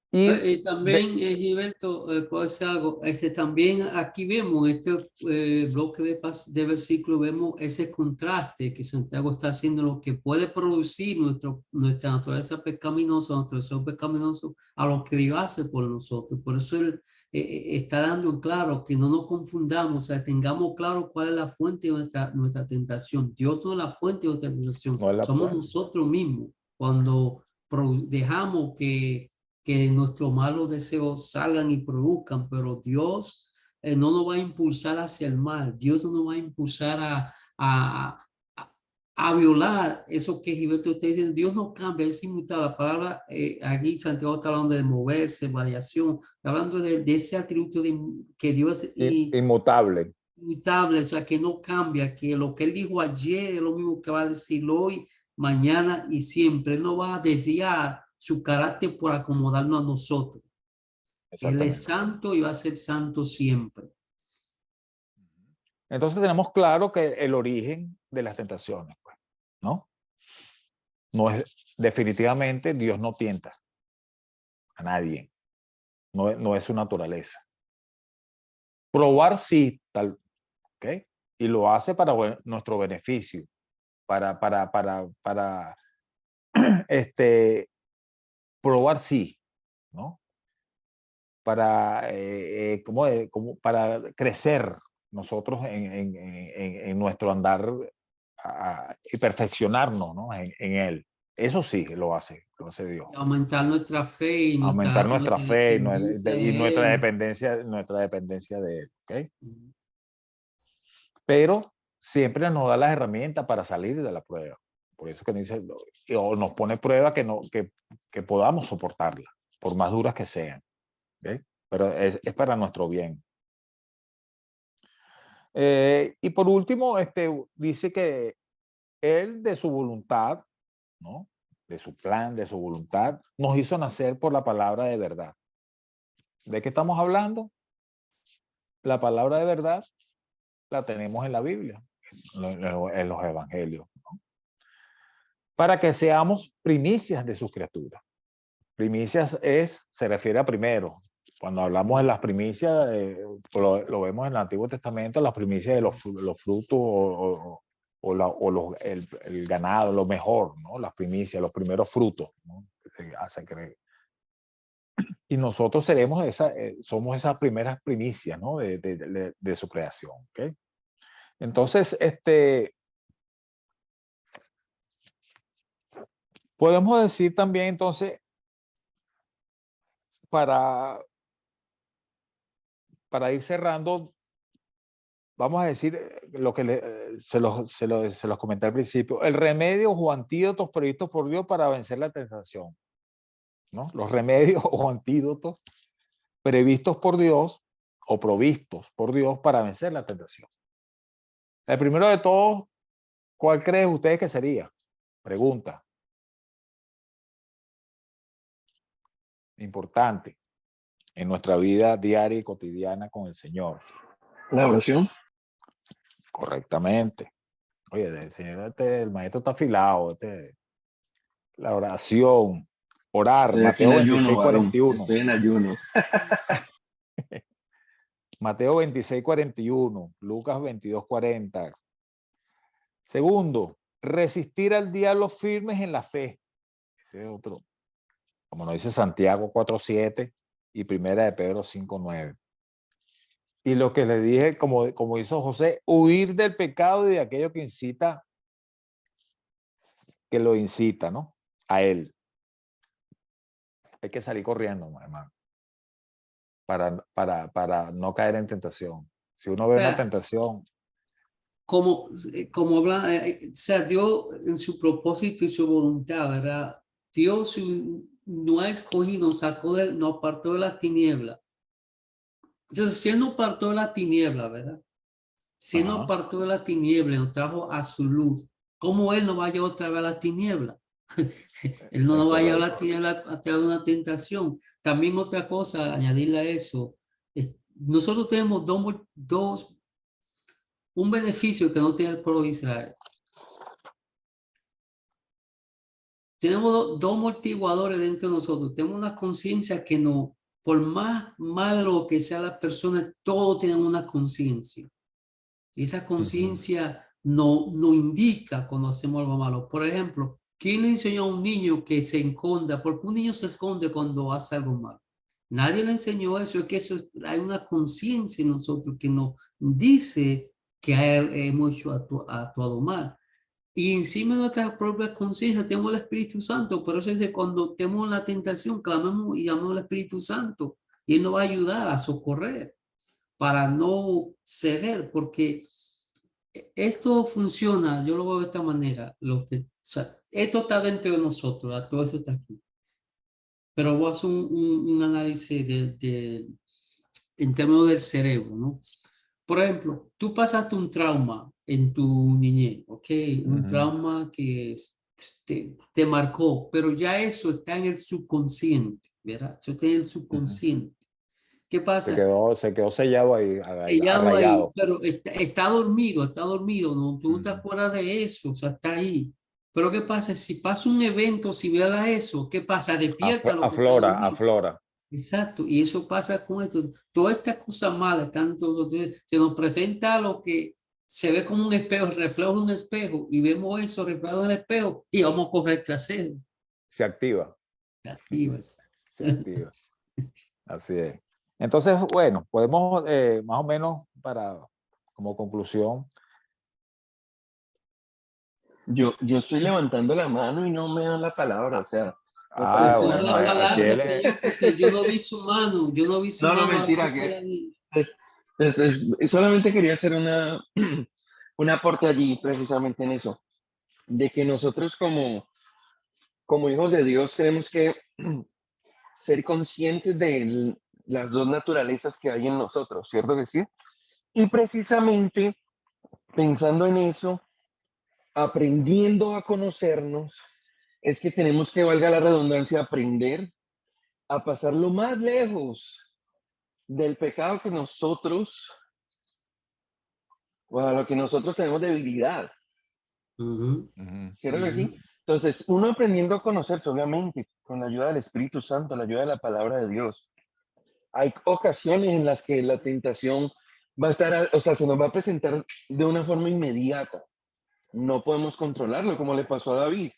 Y también, Gilberto, puedo decir algo, también aquí vemos en este bloque de versículos, vemos ese contraste que Santiago está haciendo, lo que puede producir nuestra naturaleza pecaminosa, nuestro deseo pecaminoso, a lo que Dios hace por nosotros. Por eso él está dando claro que no nos confundamos, o sea, tengamos claro cuál es la fuente de nuestra tentación. Dios no es la fuente de nuestra tentación, no es somos nosotros mismos cuando dejamos que nuestros malos deseos salgan y produzcan, pero Dios no nos va a impulsar hacia el mal, Dios no nos va a impulsar a violar eso que Gilberto está diciendo. Dios no cambia, es inmutable. La palabra, aquí Santiago está hablando de moverse, variación, está hablando de ese atributo que Dios es inmutable. inmutable, o sea, que no cambia, que lo que Él dijo ayer es lo mismo que va a decir hoy, mañana y siempre. Él no va a desviar su carácter por acomodarnos a nosotros. Él es santo y va a ser santo siempre. Entonces tenemos claro que el origen de las tentaciones, pues, ¿no? No es, definitivamente Dios no tienta a nadie. No es su naturaleza. Probar sí, tal, ¿ok? Y lo hace para nuestro beneficio, para probar sí, ¿no? Para crecer nosotros en nuestro andar y perfeccionarnos, ¿no? En él. Eso sí lo hace Dios. Aumentar nuestra fe y Aumentar nuestra fe dependencia y de Él. nuestra dependencia de él. ¿Okay? Pero siempre nos da las herramientas para salir de la prueba. Por eso que nos dice, o nos pone prueba que podamos soportarla, por más duras que sean. ¿Okay? Pero es para nuestro bien. Y por último, dice que Él de su voluntad, ¿no? De su plan, de su voluntad, nos hizo nacer por la palabra de verdad. ¿De qué estamos hablando? La palabra de verdad la tenemos en la Biblia, en los evangelios, ¿no? Para que seamos primicias de sus criaturas. Primicias se refiere a primero. Cuando hablamos de las primicias, lo vemos en el Antiguo Testamento, las primicias de los frutos el ganado, lo mejor, ¿no? Las primicias, los primeros frutos, ¿no? Que se hace creer. Y nosotros somos esas primeras primicias, ¿no? De su creación, ¿ok? Entonces, podemos decir también, entonces, para ir cerrando, vamos a decir lo que se los comenté al principio, el remedio o antídotos previstos por Dios para vencer la tentación, ¿no? Los remedios o antídotos previstos por Dios o provistos por Dios para vencer la tentación. El primero de todos, ¿cuál creen ustedes que sería? Pregunta. Importante en nuestra vida diaria y cotidiana con el Señor. La oración. Correctamente. Oye, el Señor, el maestro está afilado. La oración, orar, Estoy aquí Mateo en ayuno, 26, varón. 41. Estoy en ayuno. Mateo 26, 41, Lucas 22, 40. Segundo, resistir al diablo firmes en la fe. Ese es otro. Como nos dice Santiago 4:7 y Primera de Pedro 5:9. Y lo que le dije, como hizo José, huir del pecado y de aquello que lo incita, ¿no? A él. Hay que salir corriendo, hermano, para no caer en tentación. Si uno ve una tentación. Como habla, o sea, Dios en su propósito y su voluntad, ¿verdad? Dios no ha escogido, nos apartó de la tiniebla. Entonces, si Él nos apartó de la tiniebla, ¿verdad? Si Él nos apartó de la tiniebla y nos trajo a su luz, ¿cómo Él nos va a llevar otra vez a la tiniebla? Él no nos va a llevar a la tiniebla a través de una tentación. También otra cosa, añadirle a eso, nosotros tenemos un beneficio que no tiene el pueblo de Israel. Tenemos dos amortiguadores dentro de nosotros. Tenemos una conciencia que no, por más malo que sea la persona, todos tienen una conciencia. Esa conciencia no indica cuando hacemos algo malo. Por ejemplo, ¿quién le enseñó a un niño que se esconda? ¿Por qué un niño se esconde cuando hace algo malo? Nadie le enseñó eso. Es que hay una conciencia en nosotros que nos dice que hemos hecho actuado mal. Y encima de nuestra propia conciencia tenemos el Espíritu Santo. Por eso dice, cuando tenemos la tentación, clamemos y llamamos al Espíritu Santo. Y Él nos va a ayudar a socorrer para no ceder, porque esto funciona, yo lo veo de esta manera, esto está dentro de nosotros, todo eso está aquí. Pero voy a hacer un análisis en términos del cerebro, ¿no? Por ejemplo, tú pasaste un trauma en tu niñez, ¿ok? Un trauma que te marcó, pero ya eso está en el subconsciente, ¿verdad? Eso está en el subconsciente. ¿Qué pasa? Se quedó sellado ahí, Sellado ahí, arraigado. pero está dormido, ¿no? Tú no te acuerdas de eso, o sea, está ahí. Pero ¿qué pasa? Si pasa un evento similar a eso, ¿qué pasa? Despierta lo que está dormido. Aflora. Exacto, y eso pasa con esto. Todas estas cosas malas, tanto se nos presenta lo que se ve como un espejo, el reflejo de un espejo, y vemos eso reflejado en el espejo y vamos a correr tras él. Se activa. Se activa. Se activa. Así es. Entonces, bueno, podemos más o menos como conclusión. Yo estoy levantando la mano y no me dan la palabra, o sea. Bueno, la palabra, señor, porque yo no vi su mano, No, mentira, solamente quería hacer un aporte allí, precisamente en eso, de que nosotros como hijos de Dios tenemos que ser conscientes de las dos naturalezas que hay en nosotros, ¿cierto que sí? Y precisamente pensando en eso, aprendiendo a conocernos, es que tenemos que, valga la redundancia, aprender a pasar lo más lejos del pecado que nosotros, o a lo que nosotros tenemos debilidad. Ujú, ¿Cierto que sí? ujú. Entonces, uno aprendiendo a conocerse, obviamente, con la ayuda del Espíritu Santo, la ayuda de la palabra de Dios. Hay ocasiones en las que la tentación va a estar, o sea, se nos va a presentar de una forma inmediata. No podemos controlarlo, como le pasó a David.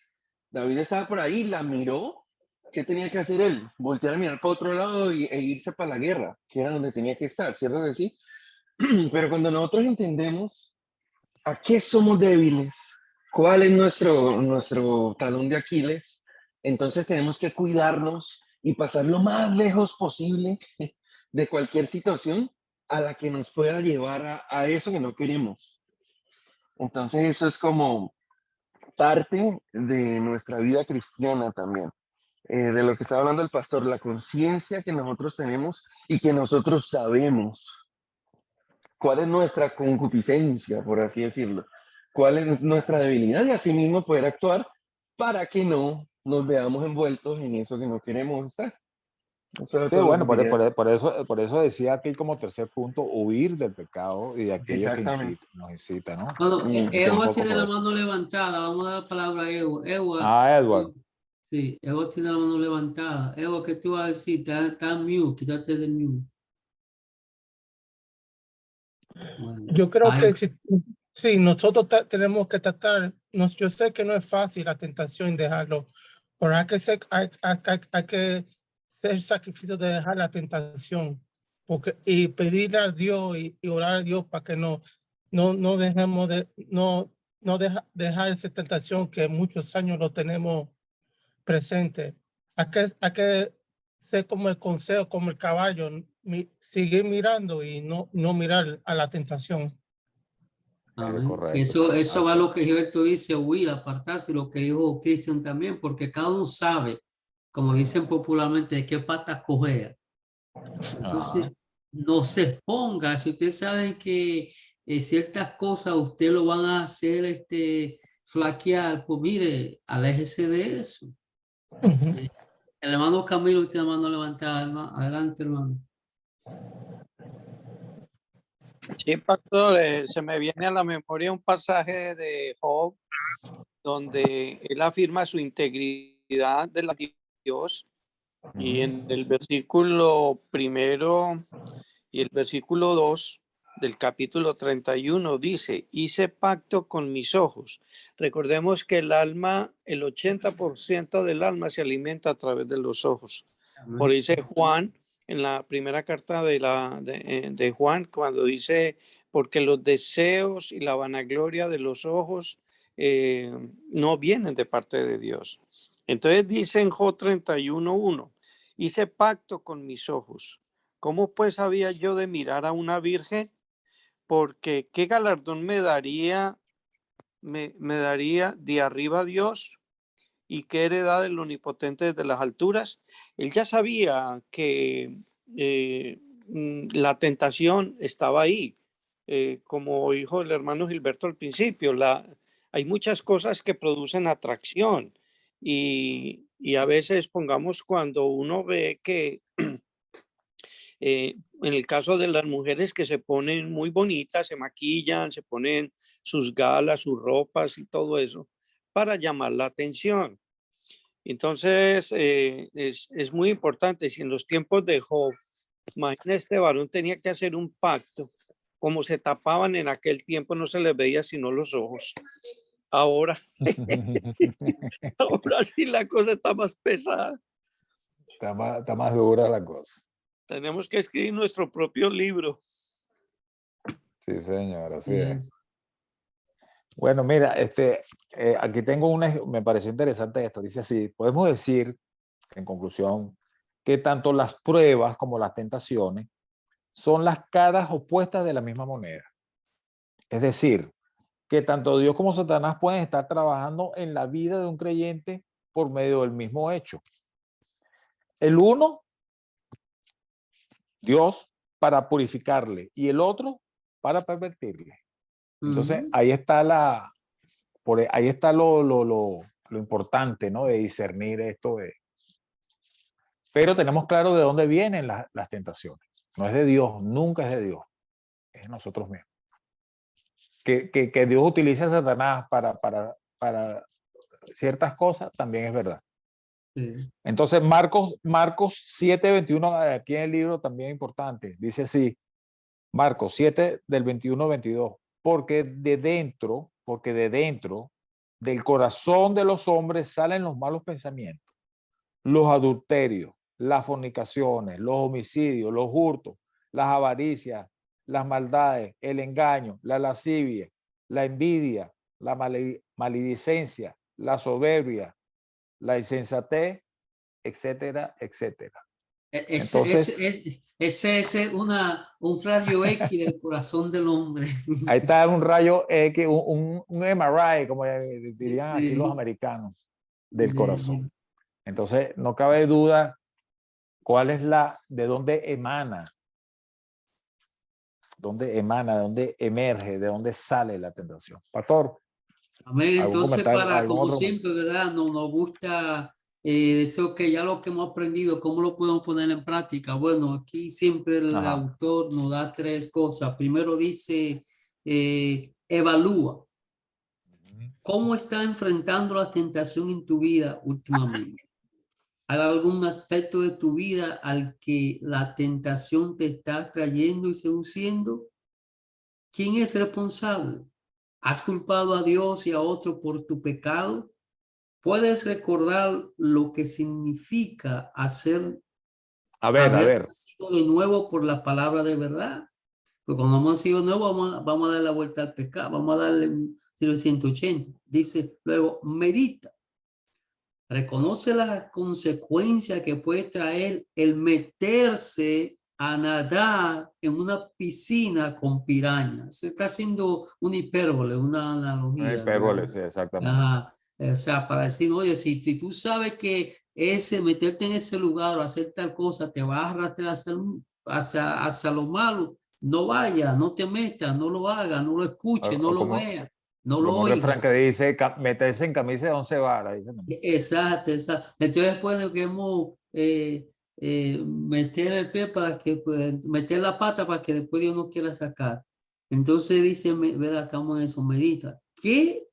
David estaba por ahí, la miró. ¿Qué tenía que hacer él? Voltear a mirar para otro lado e irse para la guerra, que era donde tenía que estar, ¿cierto que sí? Pero cuando nosotros entendemos a qué somos débiles, cuál es nuestro talón de Aquiles, entonces tenemos que cuidarnos y pasar lo más lejos posible de cualquier situación a la que nos pueda llevar a eso que no queremos. Entonces eso es como parte de nuestra vida cristiana también. De lo que estaba hablando el pastor, la conciencia que nosotros tenemos y que nosotros sabemos cuál es nuestra concupiscencia, por así decirlo, cuál es nuestra debilidad y asimismo poder actuar para que no nos veamos envueltos en eso que no queremos estar. Eso era Sí, todo lo bueno, que quería decir. por eso decía aquí como tercer punto, huir del pecado y de aquello que Exactamente. nos incita, ¿no? Bueno, Que un Edward poco tiene por la eso. mano levantada. Vamos a dar la palabra a Edward. Edward, Edward. sí, Edward tiene la mano levantada. Edward, ¿qué te iba a decir? Está mute, quítate del mute. Bueno, Yo creo ahí, que sí, nosotros tenemos que tratar, yo sé que no es fácil la tentación dejarlo, pero hay que hacer sacrificio de dejar la tentación y pedirle a Dios y orar a Dios para que no dejemos dejar esa tentación que muchos años lo tenemos presente. Hay que ser como el consejo, como el caballo, seguir mirando y no mirar a la tentación. amén. Correcto. Eso va a Así. lo que Gilberto dice, huir, apartarse, lo que dijo Christian también, porque cada uno sabe, como dicen popularmente, de qué pata cojea. Ajá. Entonces, no se exponga. Si usted sabe que ciertas cosas usted lo van a hacer flaquear, pues mire, aléjese de eso. Ujú. El hermano Camilo tiene la mano levantada, hermano. Adelante, hermano. Sí, pastor, se me viene a la memoria un pasaje de Job donde él afirma su integridad de la Dios y en el versículo 1 y el versículo 2 del capítulo 31 dice, hice pacto con mis ojos. Recordemos que el 80% del alma se alimenta a través de los ojos. Por eso Juan, en la primera carta de Juan, cuando dice, porque los deseos y la vanagloria de los ojos no vienen de parte de Dios. Entonces dice en Job 31:1, hice pacto con mis ojos. ¿Cómo pues había yo de mirar a una virgen? Porque ¿qué galardón me daría de arriba Dios? ¿Y qué heredad del omnipotente desde las alturas? Él ya sabía que la tentación estaba ahí. Como dijo el hermano Gilberto al principio, hay muchas cosas que producen atracción y a veces, pongamos, cuando uno ve que en el caso de las mujeres que se ponen muy bonitas, se maquillan, se ponen sus galas, sus ropas y todo eso para llamar la atención. Entonces, es muy importante. Si en los tiempos de Job, imagina, este varón tenía que hacer un pacto, como se tapaban en aquel tiempo, no se les veía sino los ojos. Ahora, ahora sí la cosa está más pesada. Está más dura la cosa. Tenemos que escribir nuestro propio libro. Sí, señor, así Sí, es. Bueno, mira, aquí tengo me pareció interesante esto. Dice así, podemos decir, en conclusión, que tanto las pruebas como las tentaciones son las caras opuestas de la misma moneda. Es decir, que tanto Dios como Satanás pueden estar trabajando en la vida de un creyente por medio del mismo hecho. El uno, Dios, para purificarle, y el otro, para pervertirle. Entonces, ahí está Ahí está lo importante, ¿no? De discernir esto. Pero tenemos claro de dónde vienen las tentaciones. No es de Dios, nunca es de Dios. Es de nosotros mismos. Que Dios utilice a Satanás para ciertas cosas, también es verdad. Sí. Entonces, Marcos 7:21, aquí en el libro también es importante. Dice así, Marcos 7 del 21-22, porque de dentro del corazón de los hombres salen los malos pensamientos, los adulterios, las fornicaciones, los homicidios, los hurtos, las avaricias, las maldades, el engaño, la lascivia, la envidia, la maledicencia, la soberbia, la insensatez, etcétera, etcétera. Entonces, Ese es un rayo X del corazón del hombre. ahí está un rayo X, un MRI, como dirían aquí los Sí, americanos, del de- corazón. Entonces, no cabe duda cuál es de dónde emana, de dónde emerge, de dónde sale la tentación. Pastor, Amén. ¿algún Entonces, comentario? ¿Algún como otro comentario? siempre, ¿verdad? Nos gusta eso que ya lo que hemos aprendido, ¿cómo lo podemos poner en práctica? Bueno, aquí siempre el Ajá. autor nos da tres cosas. Primero dice, evalúa. ¿Cómo está enfrentando la tentación en tu vida últimamente? ¿Hay algún aspecto de tu vida al que la tentación te está trayendo y seduciendo? ¿Quién es responsable? ¿Has culpado a Dios y a otro por tu pecado? ¿Puedes recordar lo que significa A haber ver. nacido de nuevo por la palabra de verdad? Porque cuando hemos nacido de nuevo, vamos a dar la vuelta al pecado, vamos a darle un 180. Dice luego, medita. Reconoce la consecuencia que puede traer el meterse a nadar en una piscina con pirañas. Se está haciendo una hipérbole, una analogía, Hipérbole, ¿no? sí, exactamente. Ajá. O sea, para decir, oye, si tú sabes que meterte en ese lugar o hacer tal cosa te va a arrastrar hacia lo malo, no vaya, no te metas, no lo hagas, no lo escuches, no O lo como, veas, no lo como un refrán oigas. que dice, meterse en camisa de 11 varas. Dice, no. Exacto, exacto. Entonces después de que hemos meter el pie para que meter la pata para que después Dios no quiera sacar. Entonces dice, ¿verdad? Estamos en eso, medita. ¿Qué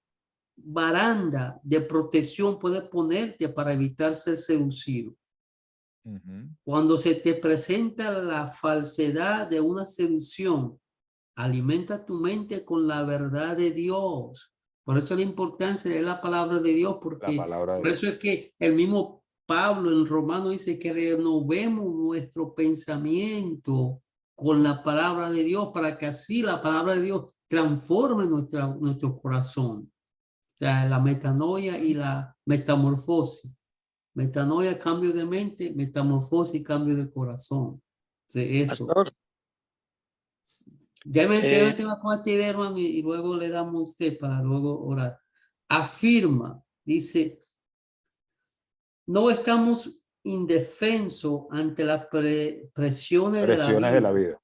baranda de protección puedes ponerte para evitar ser seducido? Cuando se te presenta la falsedad de una seducción, alimenta tu mente con la verdad de Dios. Por eso la importancia de la palabra de Dios, La porque palabra de por Dios. eso es que el mismo Pablo en Romano dice que renovemos nuestro pensamiento con la palabra de Dios para que así la palabra de Dios transforme nuestro corazón. O sea, la metanoia y la metamorfosis. Metanoia, cambio de mente, metamorfosis, cambio de corazón. Eso. Pastor, Déjame eh, terminar con esta idea, hermano, y luego le damos a usted para luego orar. Afirma, dice, no estamos indefensos ante las presiones de la Presiones de la vida. vida.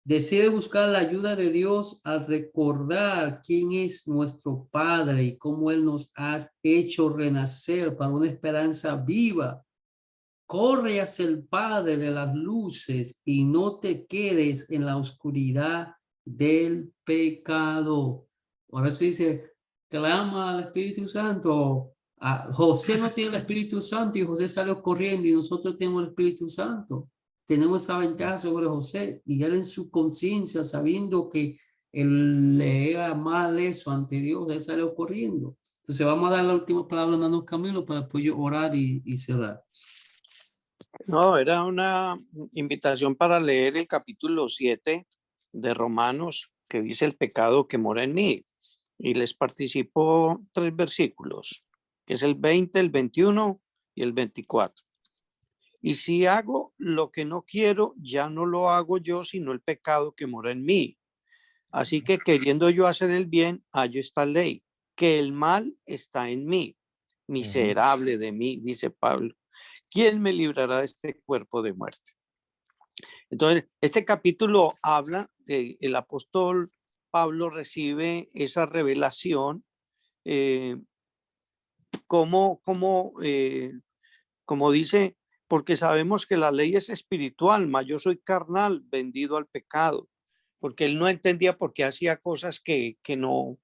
Decide buscar la ayuda de Dios al recordar quién es nuestro Padre y cómo Él nos ha hecho renacer para una esperanza viva. Corre hacia el Padre de las luces y no te quedes en la oscuridad del pecado. Por eso dice, clama al Espíritu Santo. José no tiene el Espíritu Santo y José salió corriendo y nosotros tenemos el Espíritu Santo. Tenemos esa ventaja sobre José y él en su conciencia, sabiendo que él le era mal eso ante Dios, él salió corriendo. Entonces vamos a dar la última palabra a Nano Camilo para después yo orar y cerrar. no, era una invitación para leer el capítulo 7 de Romanos, que dice el pecado que mora en mí. Y les participo 3 versículos, que es el 20, el 21 y el 24. Y si hago lo que no quiero, ya no lo hago yo, sino el pecado que mora en mí. Así que queriendo yo hacer el bien, hallo esta ley, que el mal está en mí. Miserable de mí, dice Pablo. ¿Quién me librará de este cuerpo de muerte? Entonces, este capítulo habla de el apóstol Pablo recibe esa revelación como dice, porque sabemos que la ley es espiritual, mas yo soy carnal, vendido al pecado, porque él no entendía por qué hacía cosas que no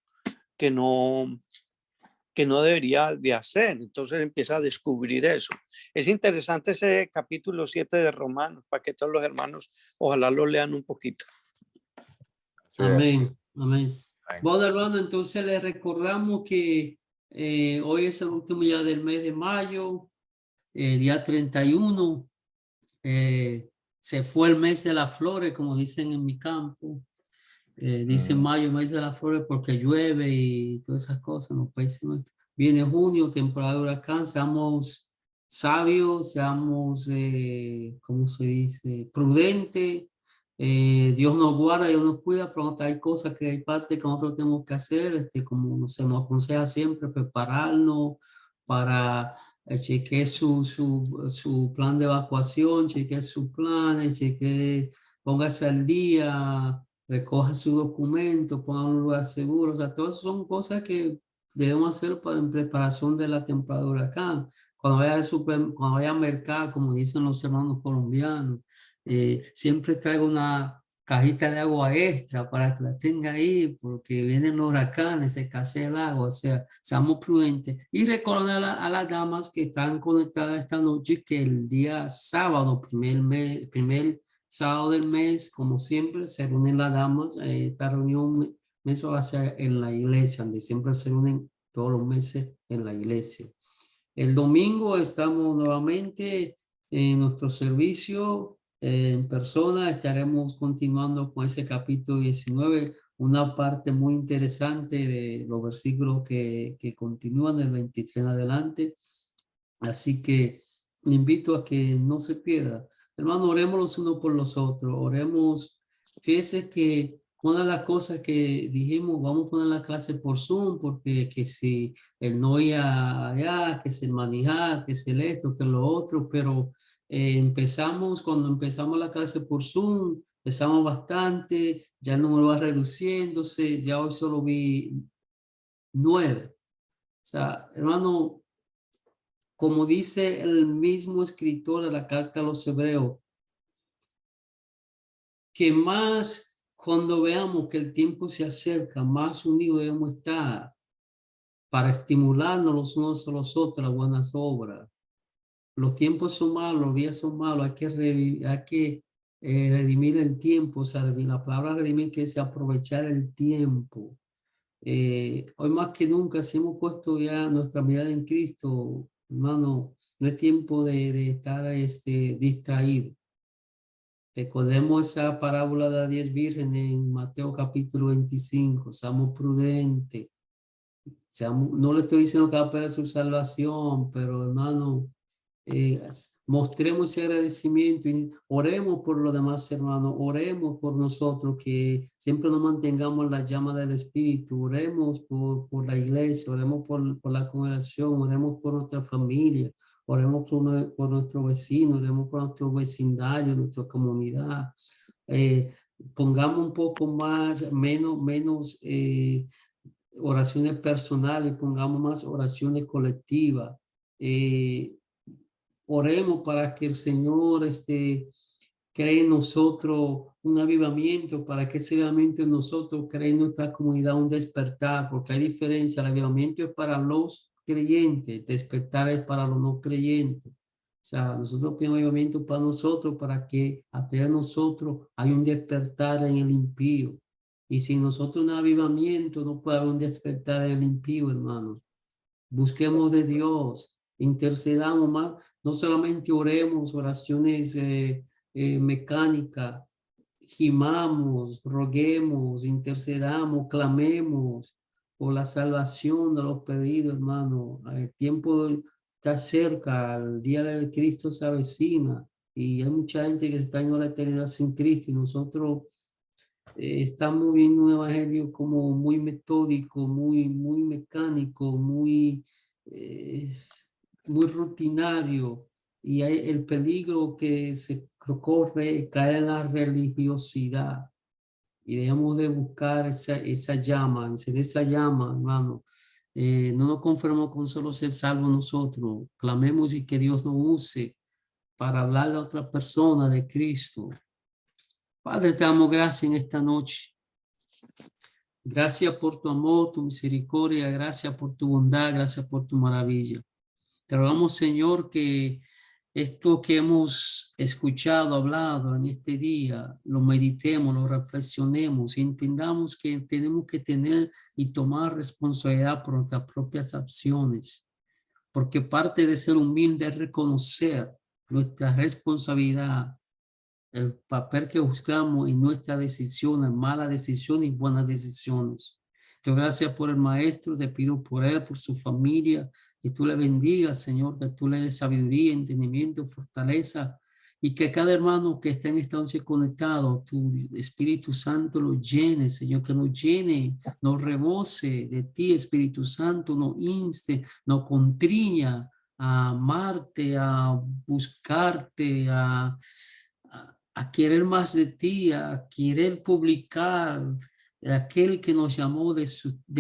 debería de hacer. Entonces empieza a descubrir eso. Es interesante ese capítulo 7 de Romanos, para que todos los hermanos ojalá lo lean un poquito. Sí, Amén, amén. amén. Bueno, hermano, entonces les recordamos que hoy es el último día del mes de mayo, día 31. Se fue el mes de las flores, como dicen en mi campo. Dicen mayo, mes de las flores, porque llueve y todas esas cosas. No puede ser. Viene junio, temporada de huracán. Seamos sabios, seamos, ¿cómo se dice? Prudentes. Dios nos guarda, Dios nos cuida, pero hay cosas que hay parte que nosotros tenemos que hacer, como se nos aconseja siempre, prepararnos para chequear su plan de evacuación, chequear su plan, póngase al día, recoja su documento, ponga en un lugar seguro. O sea, todas son cosas que debemos hacer en preparación de la temporada de huracán. Cuando vaya al mercado, como dicen los hermanos colombianos, siempre traigo una cajita de agua extra para que la tenga ahí, porque vienen los huracanes, se escasea el agua. O sea, seamos prudentes. Y recordar a las damas que están conectadas esta noche que el día sábado, primer sábado del mes, como siempre, se reúnen las damas. Esta reunión mensual va a ser en la iglesia, donde siempre se reúnen todos los meses en la iglesia. El domingo estamos nuevamente en nuestro servicio en persona. Estaremos continuando con ese capítulo 19, una parte muy interesante de los versículos que continúan del 23 en adelante. Así que le invito a que no se pierda. Hermano, oremos los unos por los otros. Oremos. Fíjese que una de las cosas que dijimos, vamos a poner la clase por Zoom, porque que si el no ir allá, que se manejar, que se esto, que lo otro, pero cuando empezamos la clase por Zoom, empezamos bastante, ya el número va reduciéndose, ya hoy solo vi 9. O sea, hermano, como dice el mismo escritor de la carta a los Hebreos, que más cuando veamos que el tiempo se acerca, más unidos debemos estar para estimularnos los unos a los otros las buenas obras. Los tiempos son malos, los días son malos, hay que redimir el tiempo. O sea, la palabra redimir que es aprovechar el tiempo. Hoy más que nunca, si hemos puesto ya nuestra mirada en Cristo, hermano, no es tiempo de estar distraído. Recordemos esa parábola de las 10 vírgenes en Mateo capítulo 25. Seamos prudentes. No le estoy diciendo que va a perder su salvación, pero hermano, mostremos ese agradecimiento y oremos por los demás hermanos, oremos por nosotros, que siempre nos mantengamos en la llama del Espíritu, oremos por la iglesia, oremos por la congregación, oremos por nuestra familia, oremos por nuestro vecino, oremos por nuestro vecindario, nuestra comunidad. Pongamos un poco menos oraciones personales, pongamos más oraciones colectivas. Oremos para que el Señor cree en nosotros un avivamiento, para que ese avivamiento en nosotros cree en nuestra comunidad un despertar, porque hay diferencia. El avivamiento es para los creyentes, despertar es para los no creyentes. O sea, nosotros pedimos avivamiento para nosotros, para que a través de nosotros hay un despertar en el impío. Y sin nosotros un avivamiento no puede haber un despertar en el impío, hermano. Busquemos de Dios, intercedamos más, no solamente oremos oraciones mecánicas, gimamos, roguemos, intercedamos, clamemos por la salvación de los perdidos, hermano. El tiempo está cerca, el día del Cristo se avecina y hay mucha gente que está en la eternidad sin Cristo y nosotros estamos viendo un evangelio como muy metódico, muy mecánico, muy rutinario, y hay el peligro que se corre caer en la religiosidad, y debemos de buscar esa llama, encender esa llama, hermano. No nos conformemos con solo ser salvos nosotros. Clamemos y que Dios nos use para hablarle a otra persona de Cristo. Padre, te damos gracias en esta noche. Gracias por tu amor, tu misericordia, gracias por tu bondad, gracias por tu maravilla. Te rogamos, Señor, que esto que hemos escuchado, hablado en este día, lo meditemos, lo reflexionemos y entendamos que tenemos que tener y tomar responsabilidad por nuestras propias acciones, porque parte de ser humilde es reconocer nuestra responsabilidad, el papel que buscamos en nuestras decisiones, malas decisiones y buenas decisiones. Te doy gracias por el maestro, te pido por él, por su familia, que tú le bendigas, Señor, que tú le des sabiduría, entendimiento, fortaleza, y que cada hermano que esté en esta noche conectado, tu Espíritu Santo lo llene, Señor, que nos llene, nos rebose de ti, Espíritu Santo, nos inste, nos contriña a amarte, a buscarte, a querer más de ti, a querer publicar aquel que nos llamó de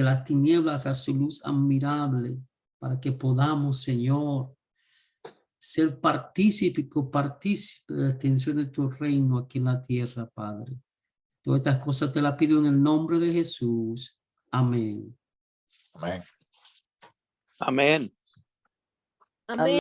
las tinieblas a su luz admirable, para que podamos, Señor, ser partícipe de la extensión de tu reino aquí en la tierra, Padre. Todas estas cosas te las pido en el nombre de Jesús. Amén. Amén. Amén. Amén.